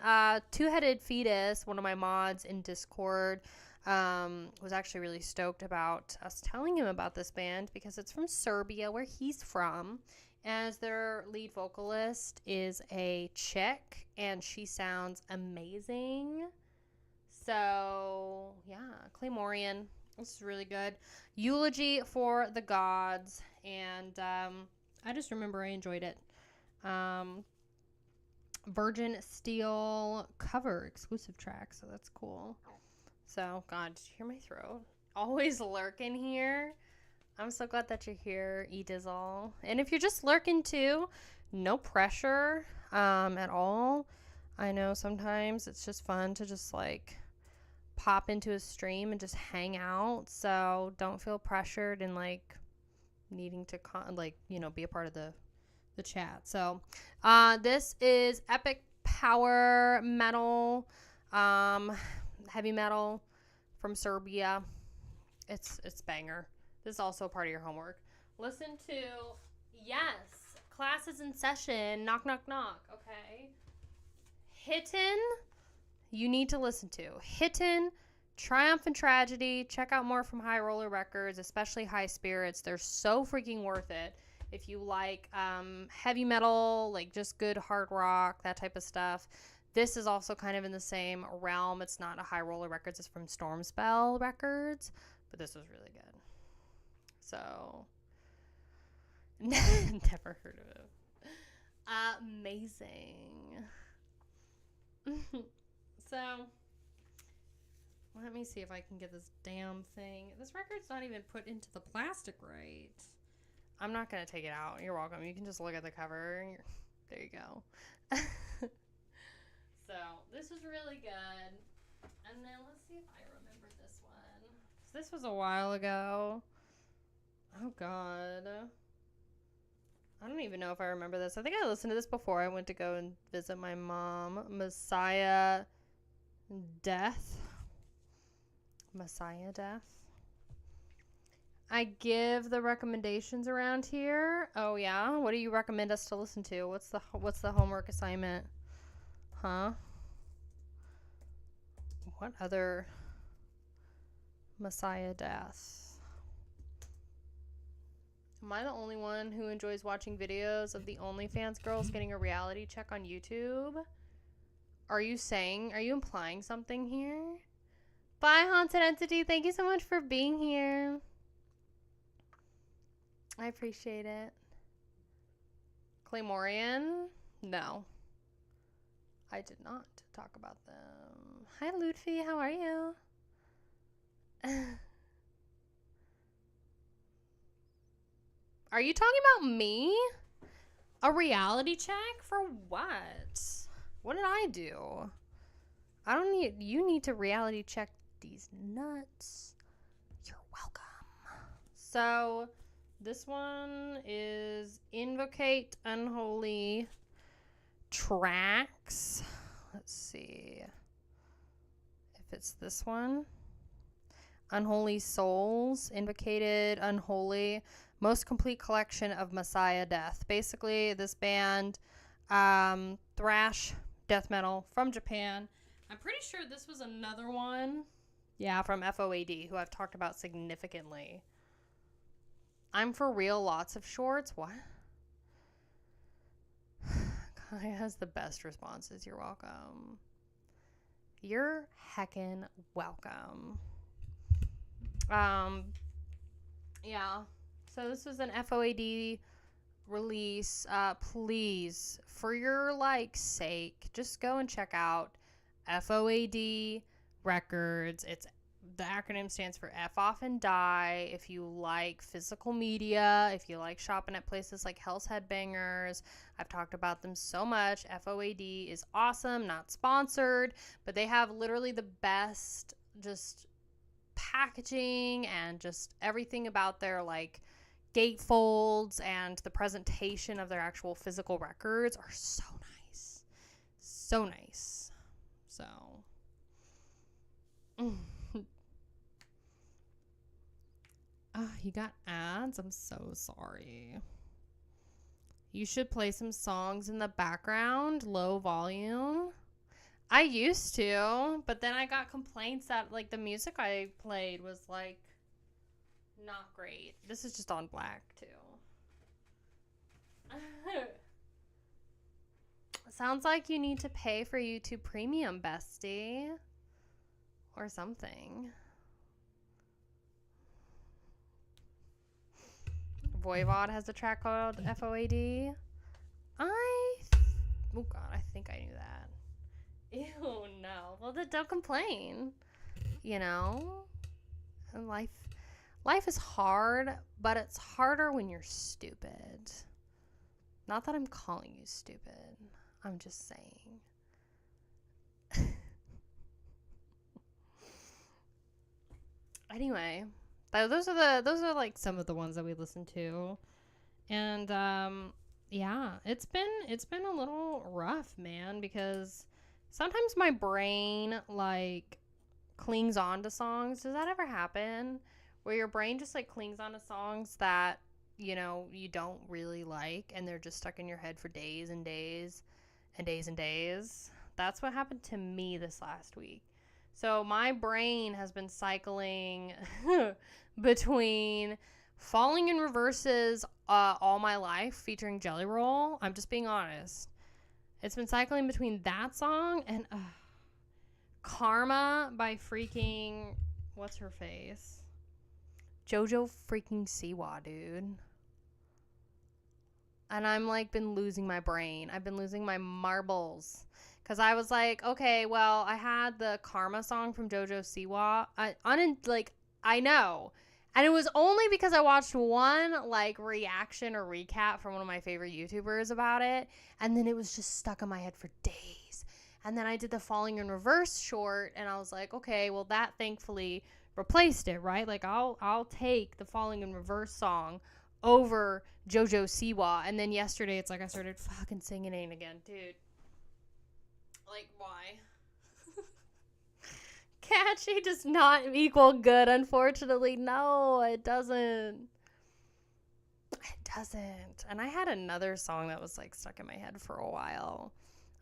Two-Headed Fetus, one of my mods in Discord, was actually really stoked about us telling him about this band because it's from Serbia, where he's from, as their lead vocalist is a chick, and she sounds amazing. So, yeah, Claymorian, This is really good. Eulogy for the Gods. And I just remember I enjoyed it. Virgin Steel cover exclusive track. So that's cool. So, God, did you hear my throat? Always lurking here. I'm so glad that you're here, E-Dizzle. And if you're just lurking too, no pressure at all. I know sometimes it's just fun to just like pop into a stream and just hang out. So don't feel pressured and like needing to be a part of the chat. So this is epic power metal, heavy metal from Serbia. It's banger. This is also part of your homework. Listen to, yes, classes in session, knock, knock, knock, okay? Hidden, you need to listen to. Hidden, Triumph and Tragedy. Check out more from High Roller Records, especially High Spirits. They're so freaking worth it. If you like heavy metal, like just good hard rock, that type of stuff. This is also kind of in the same realm. It's not a High Roller Records. It's from Stormspell Records. But this was really good. So, never heard of it. Amazing. So, let me see if I can get this damn thing. This record's not even put into the plastic right. I'm not going to take it out. You're welcome. You can just look at the cover. There you go. So, this was really good. And then let's see if I remember this one. This was a while ago. Oh, God. I don't even know if I remember this. I think I listened to this before I went to go and visit my mom. Messiah Death. I give the recommendations around here. Oh, yeah? What do you recommend us to listen to? What's the homework assignment? Huh? What other Messiah Death? Am I the only one who enjoys watching videos of the OnlyFans girls getting a reality check on YouTube? Are you implying something here? Bye, Haunted Entity. Thank you so much for being here. I appreciate it. Claymorian? No. I did not talk about them. Hi, Ludfi. How are you? Are you talking about me? A reality check? For what? What did I do? You need to reality check these nuts. You're welcome. So, this one is Invocate Unholy Tracks. Let's see if it's this one. Unholy Souls, Invocated Unholy, most complete collection of Messiah Death. Basically, this band, thrash death metal from Japan. I'm pretty sure this was another one. Yeah, from FOAD, who I've talked about significantly. I'm for real, lots of shorts. What? Kai has the best responses. You're welcome. You're heckin' welcome. Yeah. So this was an FOAD release. Please, for your sake, just go and check out FOAD Records. The acronym stands for F Off and Die. If you like physical media, if you like shopping at places like Hell's Headbangers, I've talked about them so much. FOAD is awesome, not sponsored, but they have literally the best just packaging and just everything about their gatefolds and the presentation of their actual physical records are so nice. So nice. So you got ads? I'm so sorry. You should play some songs in the background, low volume. I used to, but then I got complaints that the music I played was not great. This is just on black too. Sounds like you need to pay for YouTube Premium, bestie. Or something. Voivod has a track called FOAD. Oh God, I think I knew that. Ew, no. Well, then don't complain. You know? And life is hard, but it's harder when you're stupid. Not that I'm calling you stupid. I'm just saying. Anyway, those are like some of the ones that we listen to. And yeah, it's been a little rough, man, because sometimes my brain like clings on to songs. Does that ever happen? Where your brain just like clings on to songs that, you know, you don't really like and they're just stuck in your head for days and days and days and days. That's what happened to me this last week. So my brain has been cycling between Falling in Reverses all my life featuring Jelly Roll. I'm just being honest. It's been cycling between that song and Karma by freaking, what's her face? JoJo freaking Siwa, dude. And I'm like been losing my brain. I've been losing my marbles. Because I was like, okay, well, I had the Karma song from JoJo Siwa. I know. And it was only because I watched one, like, reaction or recap from one of my favorite YouTubers about it. And then it was just stuck in my head for days. And then I did the Falling in Reverse short. And I was like, okay, well, that thankfully replaced it, right? Like, I'll take the Falling in Reverse song over JoJo Siwa. And then yesterday, it's like I started fucking singing it again. Dude. Like, why? Catchy does not equal good, unfortunately. No, it doesn't. It doesn't. And I had another song that was, like, stuck in my head for a while.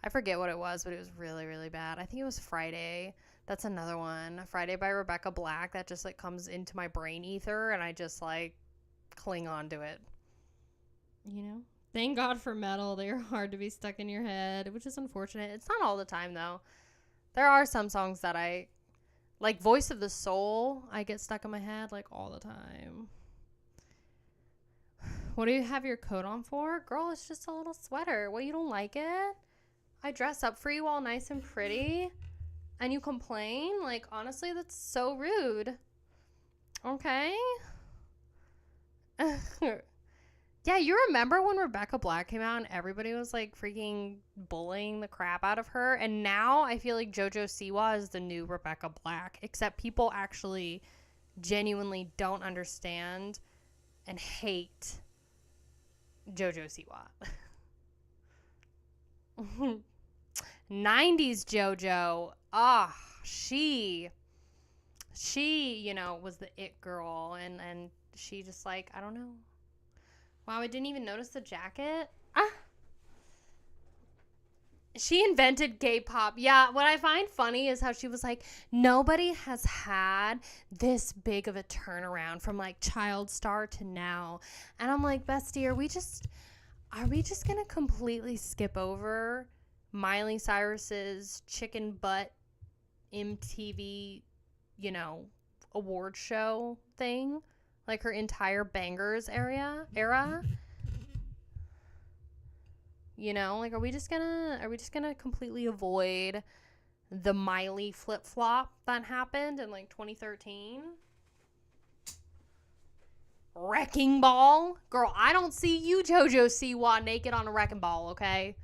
I forget what it was, but it was really, really bad. I think it was Friday. That's another one. Friday by Rebecca Black. That just, like, comes into my brain ether, and I just, like, cling on to it. You know? Thank God for metal. They are hard to be stuck in your head, which is unfortunate. It's not all the time, though. There are some songs that I, like Voice of the Soul, I get stuck in my head, like, all the time. What do you have your coat on for? Girl, it's just a little sweater. What, you don't like it? I dress up for you all nice and pretty, and you complain? Like, honestly, that's so rude. Okay? Yeah, you remember when Rebecca Black came out and everybody was like freaking bullying the crap out of her? And now I feel like JoJo Siwa is the new Rebecca Black, except people actually genuinely don't understand and hate JoJo Siwa. 90s JoJo. She, you know, was the it girl, and she just like, I don't know. Wow, I didn't even notice the jacket. She invented gay pop. Yeah, what I find funny is how she was like, nobody has had this big of a turnaround from like child star to now. And I'm like, bestie, are we just gonna completely skip over Miley Cyrus's chicken butt MTV, you know, award show thing? Like her entire bangers era? You know, like are we just gonna completely avoid the Miley flip-flop that happened in like 2013? Wrecking Ball? Girl, I don't see you JoJo Siwa naked on a wrecking ball, okay?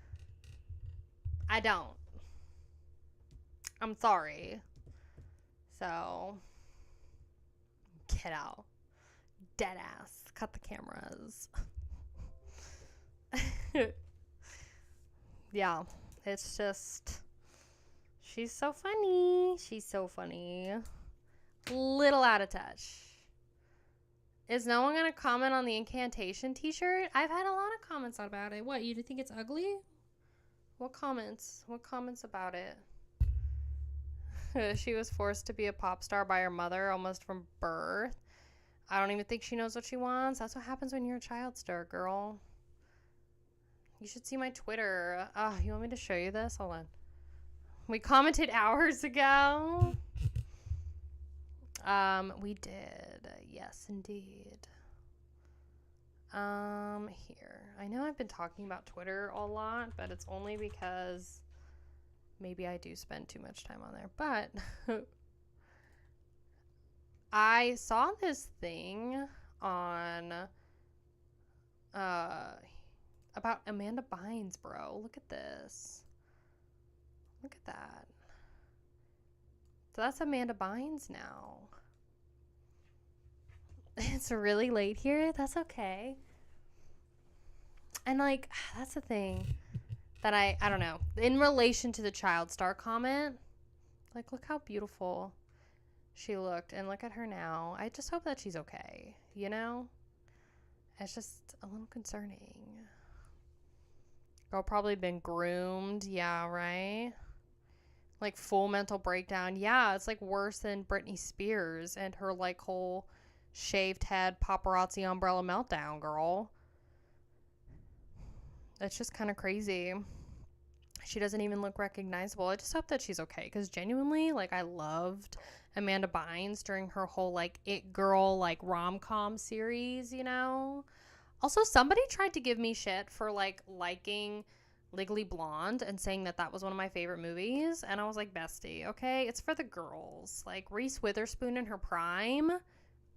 I don't. I'm sorry. So get out. Dead ass. Cut the cameras. Yeah, it's just, she's so funny. She's so funny. Little out of touch. Is no one going to comment on the incantation t-shirt? I've had a lot of comments about it. What, you think it's ugly? What comments? What comments about it? She was forced to be a pop star by her mother almost from birth. I don't even think she knows what she wants. That's what happens when you're a child star, girl. You should see my Twitter. You want me to show you this? Hold on. We commented hours ago. We did. Yes, indeed. Here. I know I've been talking about Twitter a lot, but it's only because maybe I do spend too much time on there. But I saw this thing on about Amanda Bynes, bro. Look at this. Look at that. So that's Amanda Bynes now. It's really late here. That's okay. And like, that's the thing that I don't know. In relation to the child star comment, like, look how beautiful she looked and look at her now. I just hope that she's okay, you know? It's just a little concerning. Girl probably been groomed. Yeah, right? Like, full mental breakdown. Yeah, it's like worse than Britney Spears and her like whole shaved head paparazzi umbrella meltdown, girl. It's just kind of crazy. She doesn't even look recognizable. I just hope that she's okay, because genuinely, like, I loved Amanda Bynes during her whole like It Girl like rom-com series, you know? Also, somebody tried to give me shit for like liking Legally Blonde and saying that that was one of my favorite movies, and I was like, bestie, okay, it's for the girls. Like, Reese Witherspoon in her prime,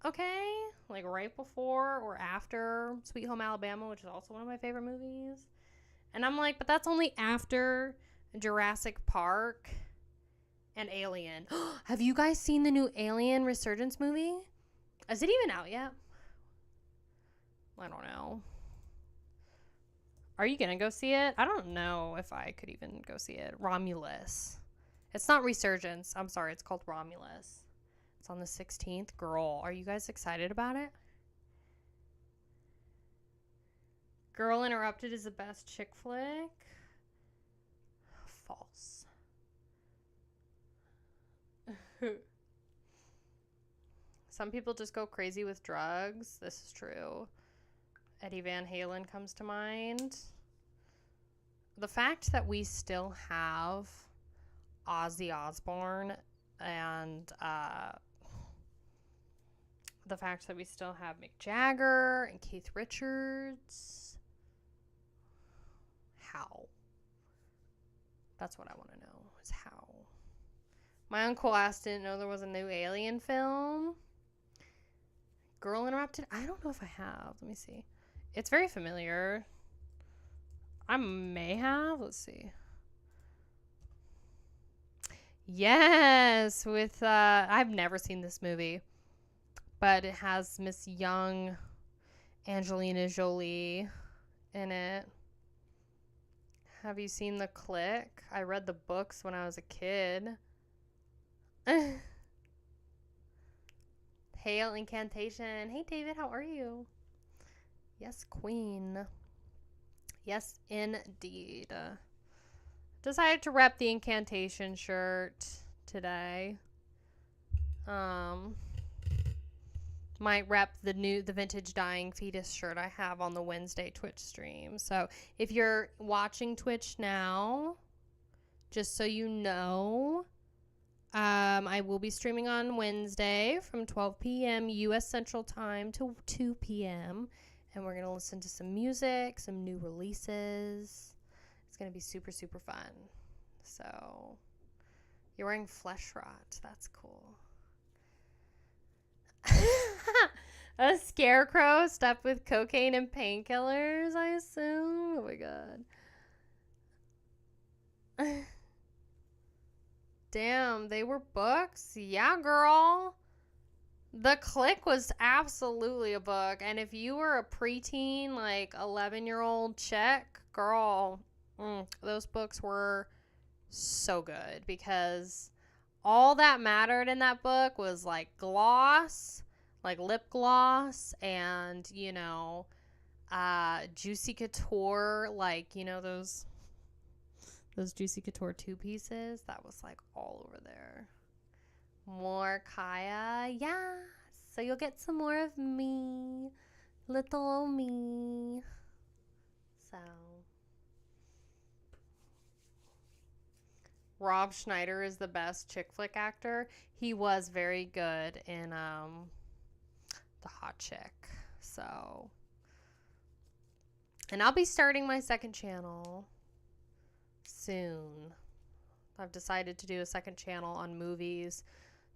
okay, like right before or after Sweet Home Alabama, which is also one of my favorite movies. And I'm like, but that's only after Jurassic Park and Alien. Have you guys seen the new Alien Resurgence movie? Is it even out yet? I don't know. Are you gonna go see it? I don't know if I could even go see it. Romulus. It's not Resurgence. I'm sorry. It's called Romulus. It's on the 16th. Girl, are you guys excited about it? Girl Interrupted is the best chick flick. False. Some people just go crazy with drugs. This is true. Eddie Van Halen comes to mind. The fact that we still have Ozzy Osbourne and the fact that we still have Mick Jagger and Keith Richards. How? That's what I want to know, is how. My uncle asked, didn't know there was a new Alien film. Girl Interrupted? I don't know if I have. Let me see. It's very familiar. I may have. Let's see. Yes, with I've never seen this movie, but it has Miss Young Angelina Jolie in it. Have you seen The Click? I read the books when I was a kid. Hail Incantation. Hey David, how are you? Yes, queen. Yes, indeed. Decided to rep the Incantation shirt today. Might rep the vintage dying fetus shirt I have on the Wednesday Twitch stream. So if you're watching Twitch now, just so you know, I will be streaming on Wednesday from 12 p.m. U.S. Central Time to 2 p.m. And we're going to listen to some music, some new releases. It's going to be super, super fun. So, you're wearing flesh rot. That's cool. A scarecrow stuffed with cocaine and painkillers, I assume. Oh my god. Damn, they were books? Yeah, girl. The Click was absolutely a book. And if you were a preteen, like 11-year-old chick, girl, those books were so good, because all that mattered in that book was like gloss, like lip gloss, and, you know, Juicy Couture, like, you know, those Juicy Couture 2-pieces. That was like all over there. More Kaya. Yeah. So you'll get some more of me. Little old me. So. Rob Schneider is the best chick flick actor. He was very good in The Hot Chick. So And I'll be starting my second channel soon. I've decided to do a second channel on movies,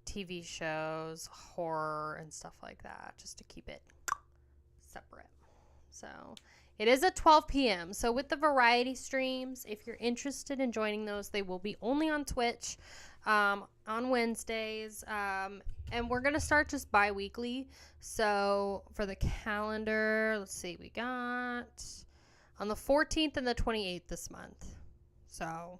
TV shows, horror, and stuff like that, just to keep it separate. So it is at 12 p.m. So with the variety streams, if you're interested in joining those, they will be only on Twitch on Wednesdays. And we're going to start just bi-weekly. So for the calendar, let's see, we got on the 14th and the 28th this month. So,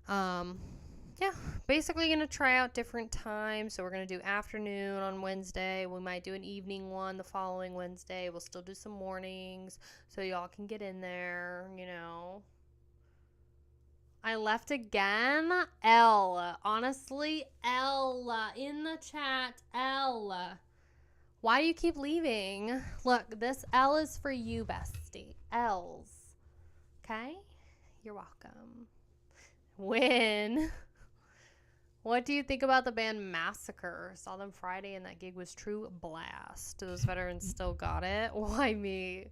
yeah, basically going to try out different times. So we're going to do afternoon on Wednesday. We might do an evening one the following Wednesday. We'll still do some mornings so y'all can get in there, you know. I left again. L. Honestly, L. In the chat, L. Why do you keep leaving? Look, this L is for you, bestie. L's. Okay? You're welcome. Win. What do you think about the band Massacre? Saw them Friday and that gig was true blast. Those veterans still got it? Why me?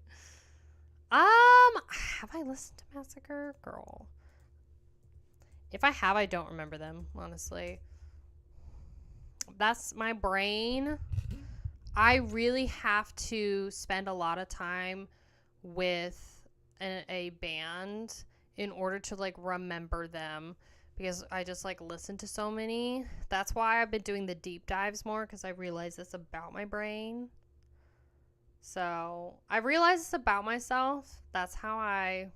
Have I listened to Massacre? Girl. If I have, I don't remember them, honestly. That's my brain. I really have to spend a lot of time with a band in order to, like, remember them. Because I just, like, listen to so many. That's why I've been doing the deep dives more. Because I realize it's about my brain. So, I realize it's about myself. That's how I,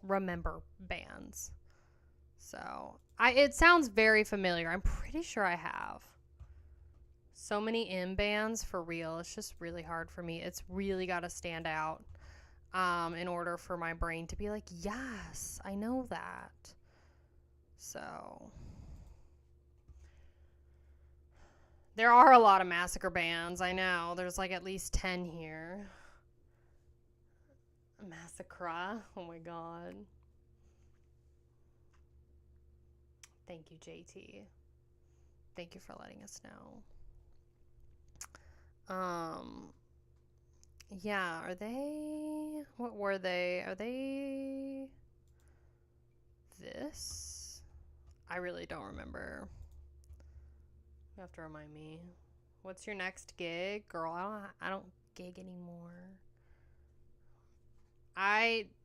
remember bands. So it sounds very familiar. I'm pretty sure I have so many M bands for real. It's just really hard for me. It's really got to stand out in order for my brain to be like, yes, I know that. So there are a lot of Massacre bands. I know there's like at least 10 here. Massacre. Oh my god. Thank you, JT. Thank you for letting us know. Yeah, are they... What were they? Are they... This? I really don't remember. You have to remind me. What's your next gig? Girl, I don't gig anymore.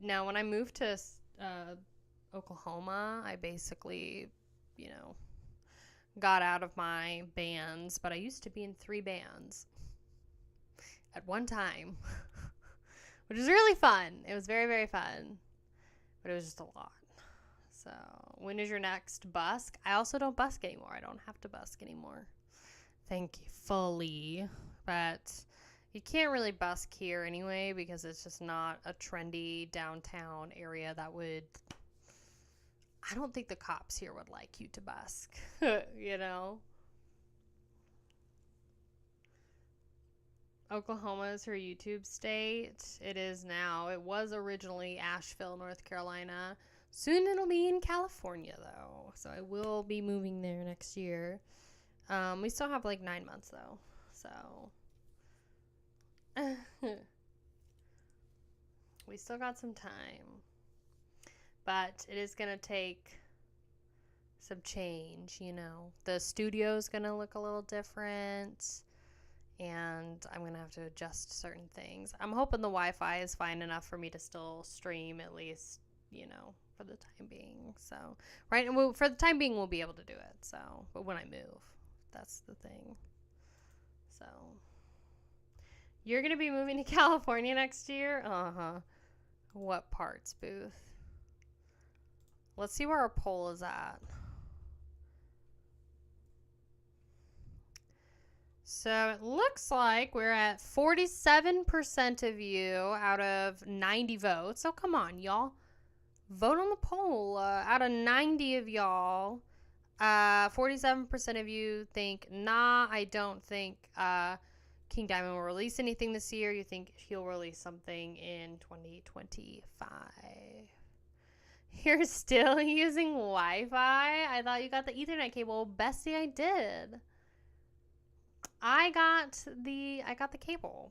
Now when I moved to Oklahoma, I basically, you know, got out of my bands, but I used to be in 3 bands at one time, which was really fun. It was very, very fun, but it was just a lot. So when is your next busk? I also don't busk anymore. I don't have to busk anymore. Thank you, fully, but you can't really busk here anyway because it's just not a trendy downtown area that would... I don't think the cops here would like you to busk, you know? Oklahoma is her YouTube state. It is now. It was originally Asheville, North Carolina. Soon it'll be in California, though. So I will be moving there next year. We still have like 9 months, though. So... we still got some time, but it is gonna take some change, you know. The studio's gonna look a little different, and I'm gonna have to adjust certain things. I'm hoping the Wi-Fi is fine enough for me to still stream, at least, you know, for the time being. So right, and for the time being we'll be able to do it. So, but when I move, that's the thing. So you're going to be moving to California next year? Uh-huh. What parts, Booth? Let's see where our poll is at. So it looks like we're at 47% of you out of 90 votes. So come on, y'all. Vote on the poll. Out of 90 of y'all, 47% of you think, nah, I don't think... King Diamond will release anything this year. You think he'll release something in 2025. You're still using Wi-Fi? I thought you got the Ethernet cable. Bestie, I did. I got the cable.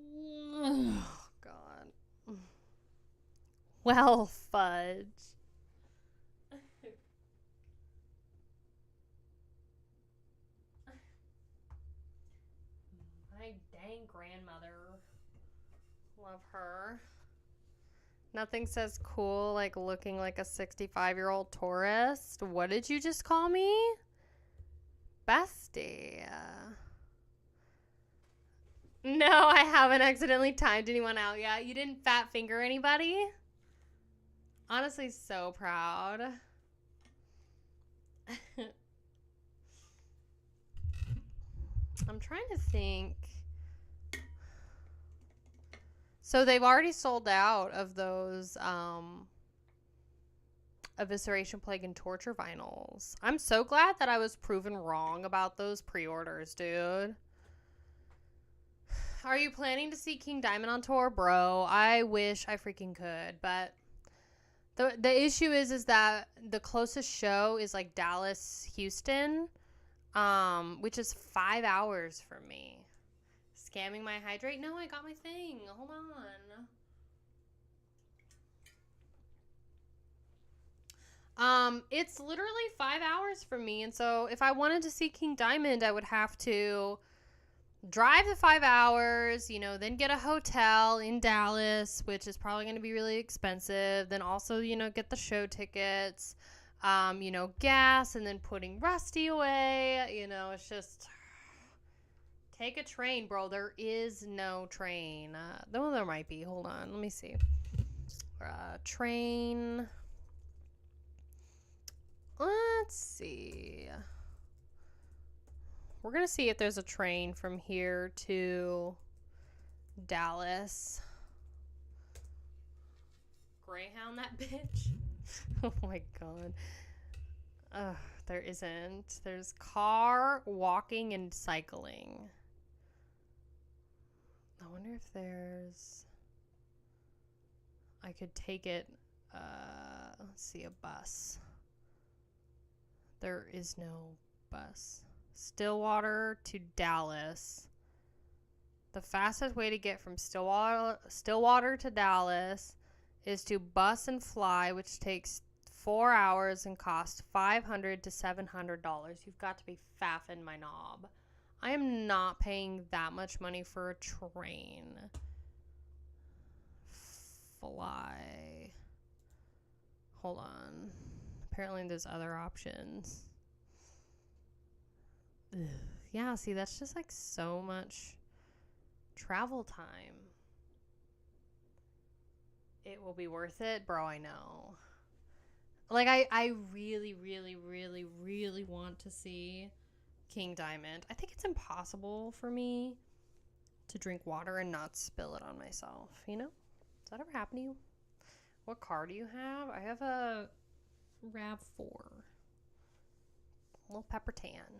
Oh, God. Well, fudge. My dang grandmother. Love her. Nothing says cool like looking like a 65-year-old tourist. What did you just call me? Bestie. No, I haven't accidentally timed anyone out yet. You didn't fat finger anybody? Honestly, so proud. I'm trying to think. So they've already sold out of those Evisceration, Plague, and Torture vinyls. I'm so glad that I was proven wrong about those pre-orders, dude. Are you planning to see King Diamond on tour? Bro, I wish I freaking could, but the issue is that the closest show is like Dallas, Houston, which is 5 hours from me. Scamming my hydrate? No, I got my thing. Hold on. It's literally 5 hours from me, and so if I wanted to see King Diamond, I would have to drive the 5 hours, you know, then get a hotel in Dallas, which is probably going to be really expensive. Then also, you know, get the show tickets, you know, gas, and then putting Rusty away. You know, it's just take a train, bro. There is no train. Though there might be. Hold on. Let me see. Train. Let's see. We're going to see if there's a train from here to Dallas. Greyhound that bitch. Oh my God. There isn't. There's car, walking, and cycling. I wonder if there's... I could take it... let's see, a bus. There is no bus. Stillwater to Dallas. The fastest way to get from Stillwater to Dallas is to bus and fly, which takes 4 hours and costs $500 to $700. You've got to be faffing my knob. I am not paying that much money for a train. Fly. Hold on. Apparently there's other options. Ugh. Yeah, see, that's just like so much travel time. It will be worth it, bro. I know. Like, I really, really, really, really want to see King Diamond. I think it's impossible for me to drink water and not spill it on myself, you know? Does that ever happen to you? What car do you have? I have a RAV4. Little pepper tan.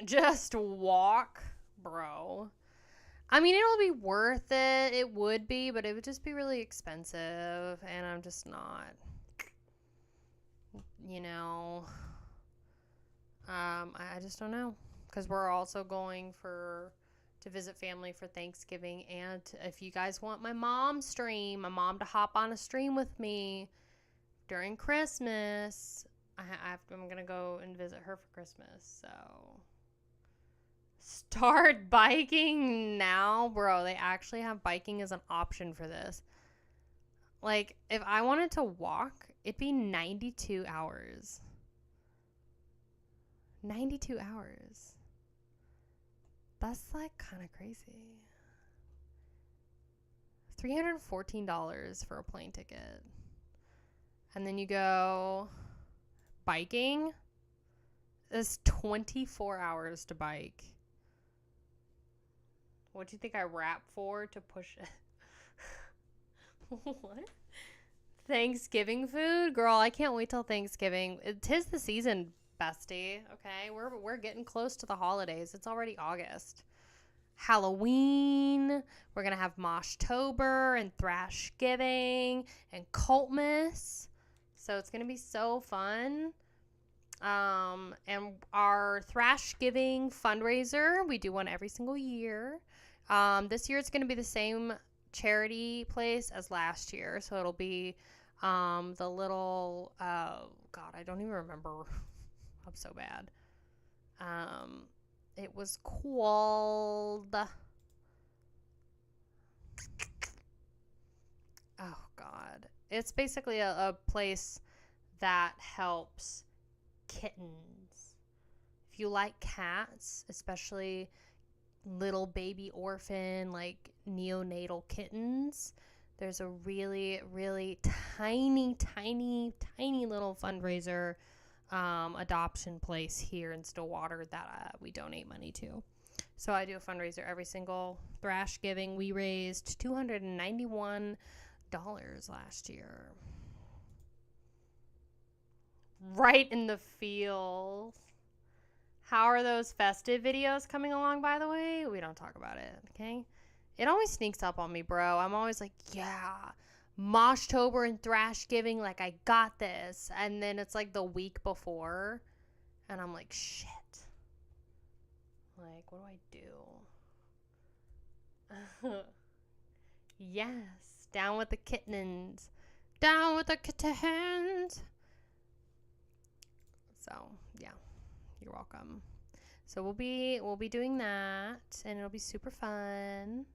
Just walk, bro. I mean, it'll be worth it. It would be, but it would just be really expensive. And I'm just not, you know. I just don't know. Because we're also going to visit family for Thanksgiving. And if you guys want my mom to hop on a stream with me during Christmas, I'm going to go and visit her for Christmas. So start biking now, bro. They actually have biking as an option for this. Like, if I wanted to walk, it'd be 92 hours. 92 hours. That's like kind of crazy. $314 for a plane ticket. And then you go biking. It's 24 hours to bike. What do you think I rap for to push it? What? Thanksgiving food? Girl, I can't wait till Thanksgiving. 'Tis the season, bestie. Okay, we're getting close to the holidays. It's already August. Halloween. We're gonna have Moshtober and Thrashgiving and Cultmas. So it's gonna be so fun. And our Thrash Giving fundraiser, we do one every single year. This year it's going to be the same charity place as last year. So it'll be the little, God, I don't even remember. I'm so bad. It was called, oh, God. It's basically a place that helps kittens. If you like cats, especially little baby orphan, like neonatal kittens, there's a really, really tiny, tiny, tiny little fundraiser adoption place here in Stillwater that we donate money to. So I do a fundraiser every single Thrash Giving. We raised $291 last year. Right in the feels. How are those festive videos coming along, by the way? We don't talk about it, okay? It always sneaks up on me, bro. I'm always like, yeah, Moshtober and Thrash Giving, like, I got this. And then it's like the week before, and I'm like, shit. Like, what do I do? Yes, down with the kittens. Down with the kittens. So, yeah. You're welcome. So we'll be doing that, and it'll be super fun.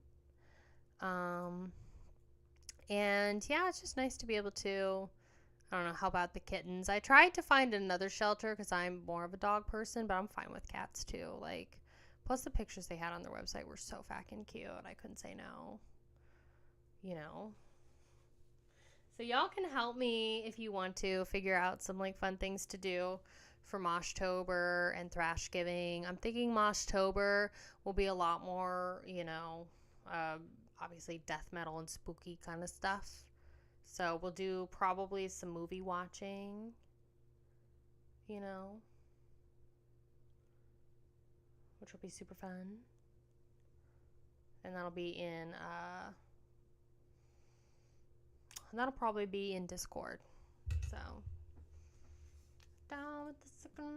And yeah, it's just nice to be able to, I don't know, help out the kittens. I tried to find another shelter because I'm more of a dog person, but I'm fine with cats too. Like, plus the pictures they had on their website were so fucking cute. I couldn't say no. You know. So y'all can help me if you want to figure out some like fun things to do for Moshtober and Thrash Giving. I'm thinking Moshtober will be a lot more, you know, obviously death metal and spooky kind of stuff. So we'll do probably some movie watching, you know, which will be super fun. And that'll be that'll probably be in Discord. So, down with the sickness.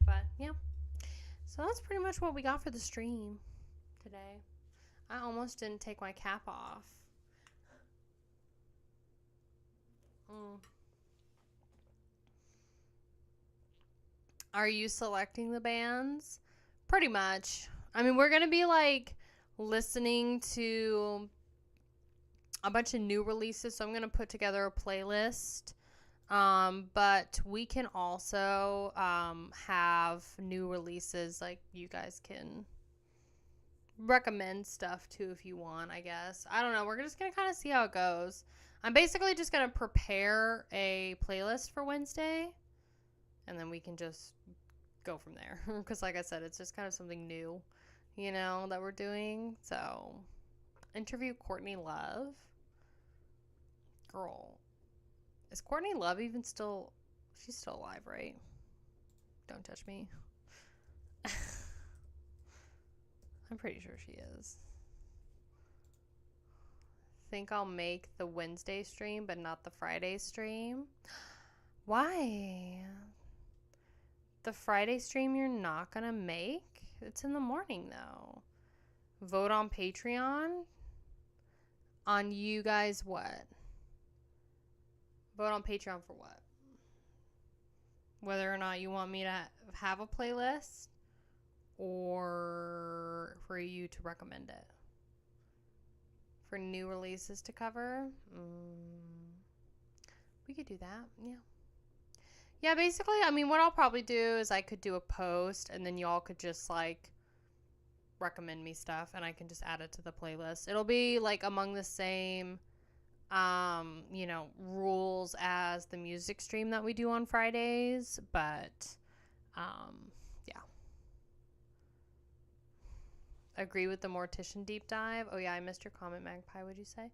But, yeah. So that's pretty much what we got for the stream today. I almost didn't take my cap off. Are you selecting the bands? Pretty much. I mean, we're going to be like listening to a bunch of new releases, so I'm going to put together a playlist. But we can also have new releases. Like, you guys can recommend stuff too if you want, I guess. I don't know. We're just going to kind of see how it goes. I'm basically just going to prepare a playlist for Wednesday, and then we can just go from there. Because like I said, it's just kind of something new, you know, that we're doing. So, interview Courtney Love. Girl. Is Courtney Love even still... She's still alive, right? Don't touch me. I'm pretty sure she is. Think I'll make the Wednesday stream, but not the Friday stream. Why? The Friday stream you're not gonna make? It's in the morning, though. Vote on Patreon? On you guys what? Vote on Patreon for what? Whether or not you want me to have a playlist or for you to recommend it. For new releases to cover? We could do that, yeah. Yeah, basically, I mean, what I'll probably do is I could do a post and then y'all could just, like, recommend me stuff and I can just add it to the playlist. It'll be, like, among the same, you know, rules as the music stream that we do on Fridays, but, yeah. Agree with the Mortician deep dive? Oh, yeah, I missed your comment, Magpie, what'd you say?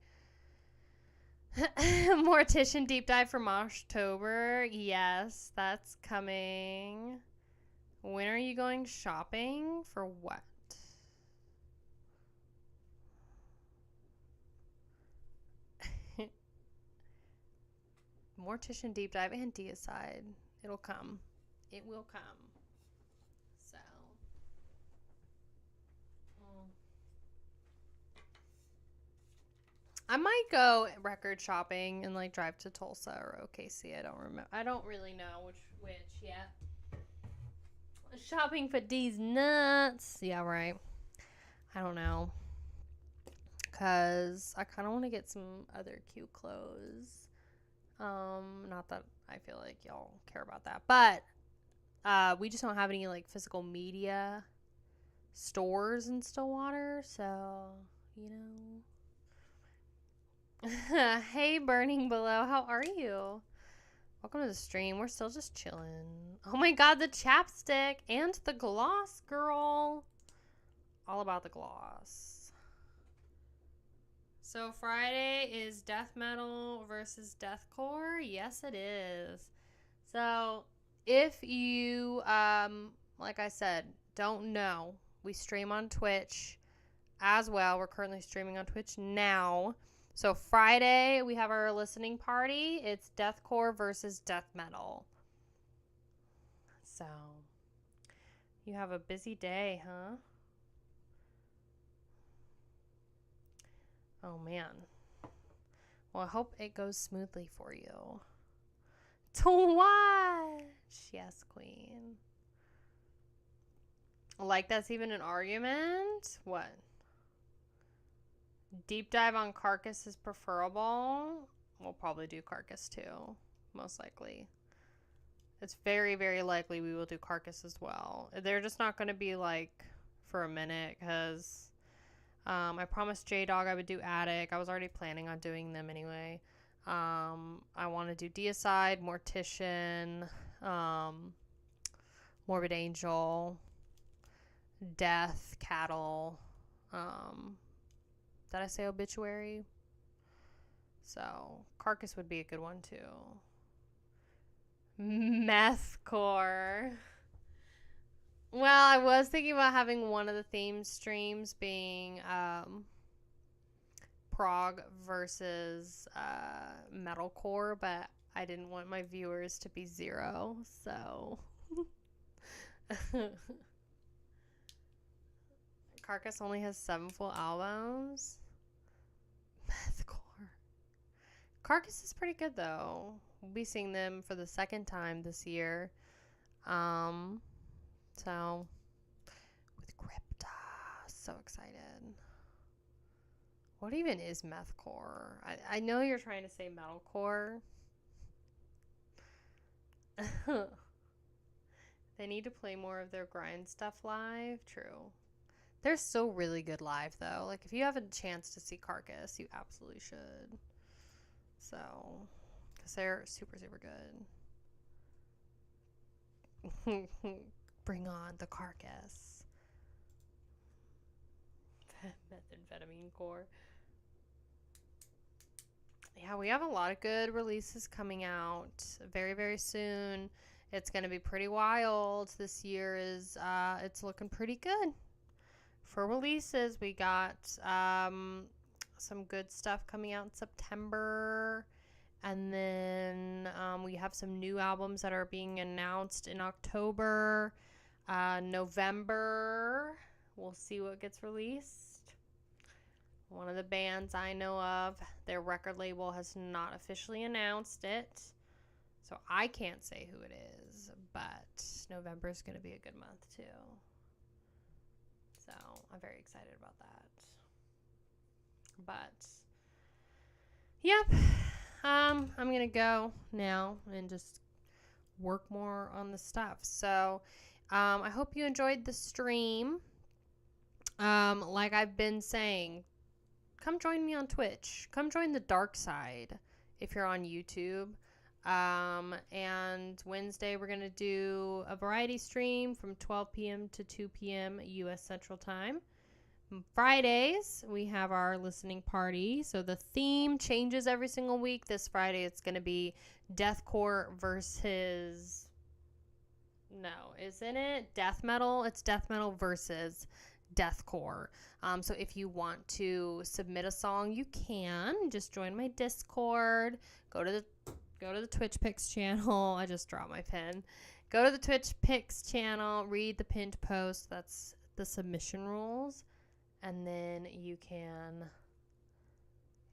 Mortician deep dive for Moshtober. Yes, that's coming. When are you going shopping? For what? Mortician Deep Dive and Deicide. It'll come. It will come. So. I might go record shopping and like drive to Tulsa or OKC. I don't remember. I don't really know which yet. Shopping for these nuts. Yeah, right. I don't know. Cause I kind of want to get some other cute clothes. Not that I feel like y'all care about that, but we just don't have any like physical media stores in Stillwater, so you know. Hey, Burning Below, how are you? Welcome to the stream. We're still just chilling. Oh my god, the chapstick and the gloss, girl. All about the gloss. So Friday is death metal versus deathcore. Yes, it is. So if you, like I said, don't know, we stream on Twitch as well. We're currently streaming on Twitch now. So Friday, we have our listening party. It's deathcore versus death metal. So, you have a busy day, huh? Oh, man. Well, I hope it goes smoothly for you. To watch! Yes, queen. Like that's even an argument? What? Deep dive on Carcass is preferable. We'll probably do Carcass too, most likely. It's very, very likely we will do Carcass as well. They're just not going to be like for a minute because I promised J-Dog I would do Attic. I was already planning on doing them anyway. I want to do Deicide, Mortician, Morbid Angel, Death, Cattle, did I say Obituary? So, Carcass would be a good one, too. Methcore. Well, I was thinking about having one of the theme streams being prog versus metalcore, but I didn't want my viewers to be 0, so... Carcass only has 7 full albums. Methcore. Carcass is pretty good though. We'll be seeing them for the 2nd time this year. So with Crypta. So excited. What even is Methcore? I know you're trying to say metalcore. They need to play more of their grind stuff live. True. They're still really good live, though. Like, if you have a chance to see Carcass, you absolutely should. So, because they're super, super good. Bring on the Carcass. Methamphetamine core. Yeah, we have a lot of good releases coming out very, very soon. It's going to be pretty wild. This year is, it's looking pretty good. For releases, we got some good stuff coming out in September. And then we have some new albums that are being announced in October. November, we'll see what gets released. One of the bands I know of, their record label has not officially announced it. So I can't say who it is. But November is going to be a good month too. So I'm very excited about that. But yep, I'm gonna go now and just work more on the stuff. So I hope you enjoyed the stream. Like I've been saying, come join me on Twitch. Come join the dark side if you're on YouTube. And Wednesday we're going to do a variety stream from 12 p.m. to 2 p.m. U.S. Central Time. Fridays, we have our listening party. So the theme changes every single week. This Friday, it's going to be deathcore versus... No, isn't it? Death metal. It's death metal versus deathcore. So if you want to submit a song, you can. Just join my Discord. Go to the Go to the Twitch Picks channel. I just dropped my pen. Go to the Twitch Picks channel. Read the pinned post. That's the submission rules. And then you can,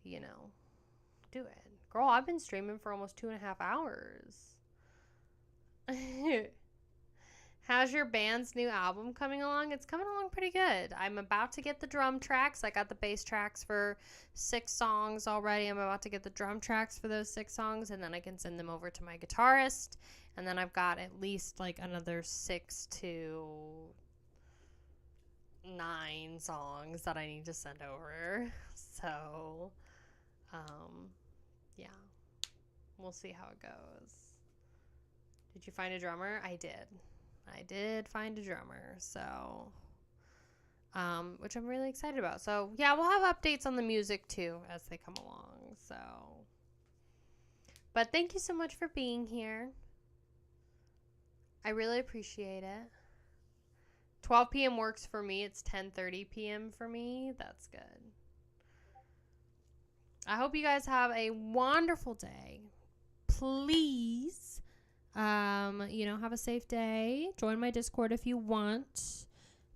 you know, do it. Girl, I've been streaming for almost 2.5 hours. How's your band's new album coming along? It's coming along pretty good. I'm about to get the drum tracks. I got the bass tracks for 6 songs already. I'm about to get the drum tracks for those 6 songs, and then I can send them over to my guitarist. And then I've got at least like another 6 to 9 songs that I need to send over. So, yeah. We'll see how it goes. Did you find a drummer? I did find a drummer, so which I'm really excited about. So yeah, we'll have updates on the music too as they come along. So, but thank you so much for being here. I really appreciate it. 12 p.m. works for me. It's 10:30 p.m. for me. That's good. I hope you guys have a wonderful day. Please, have a safe day. Join my Discord if you want.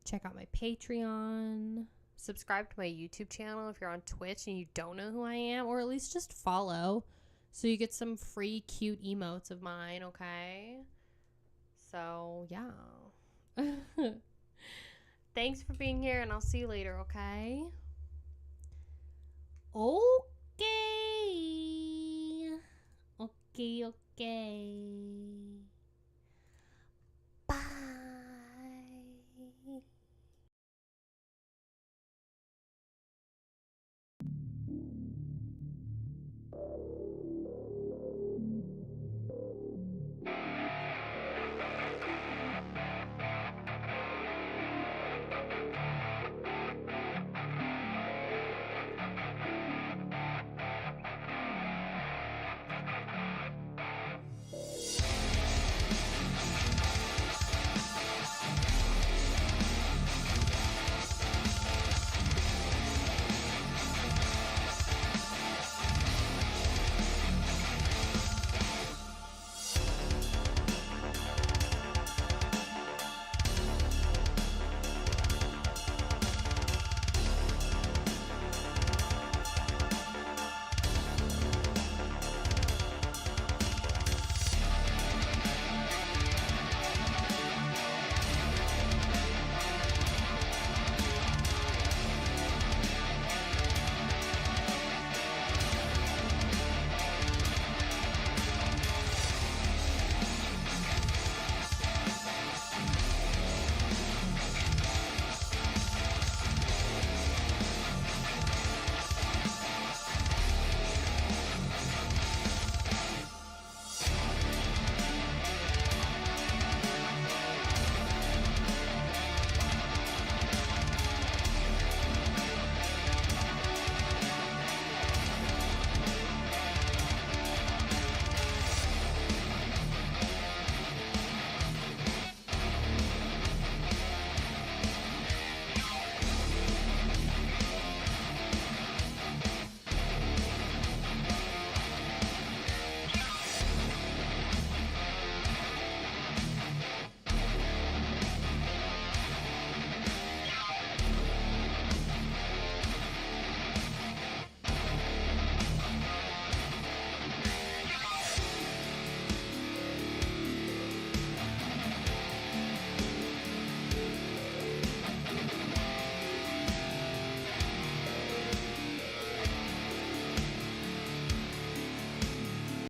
Check out my Patreon. Subscribe to my YouTube channel if you're on Twitch and you don't know who I am, or at least just follow so you get some free cute emotes of mine, okay? So, yeah. Thanks for being here, and I'll see you later, okay? Okay. Okay. Bye.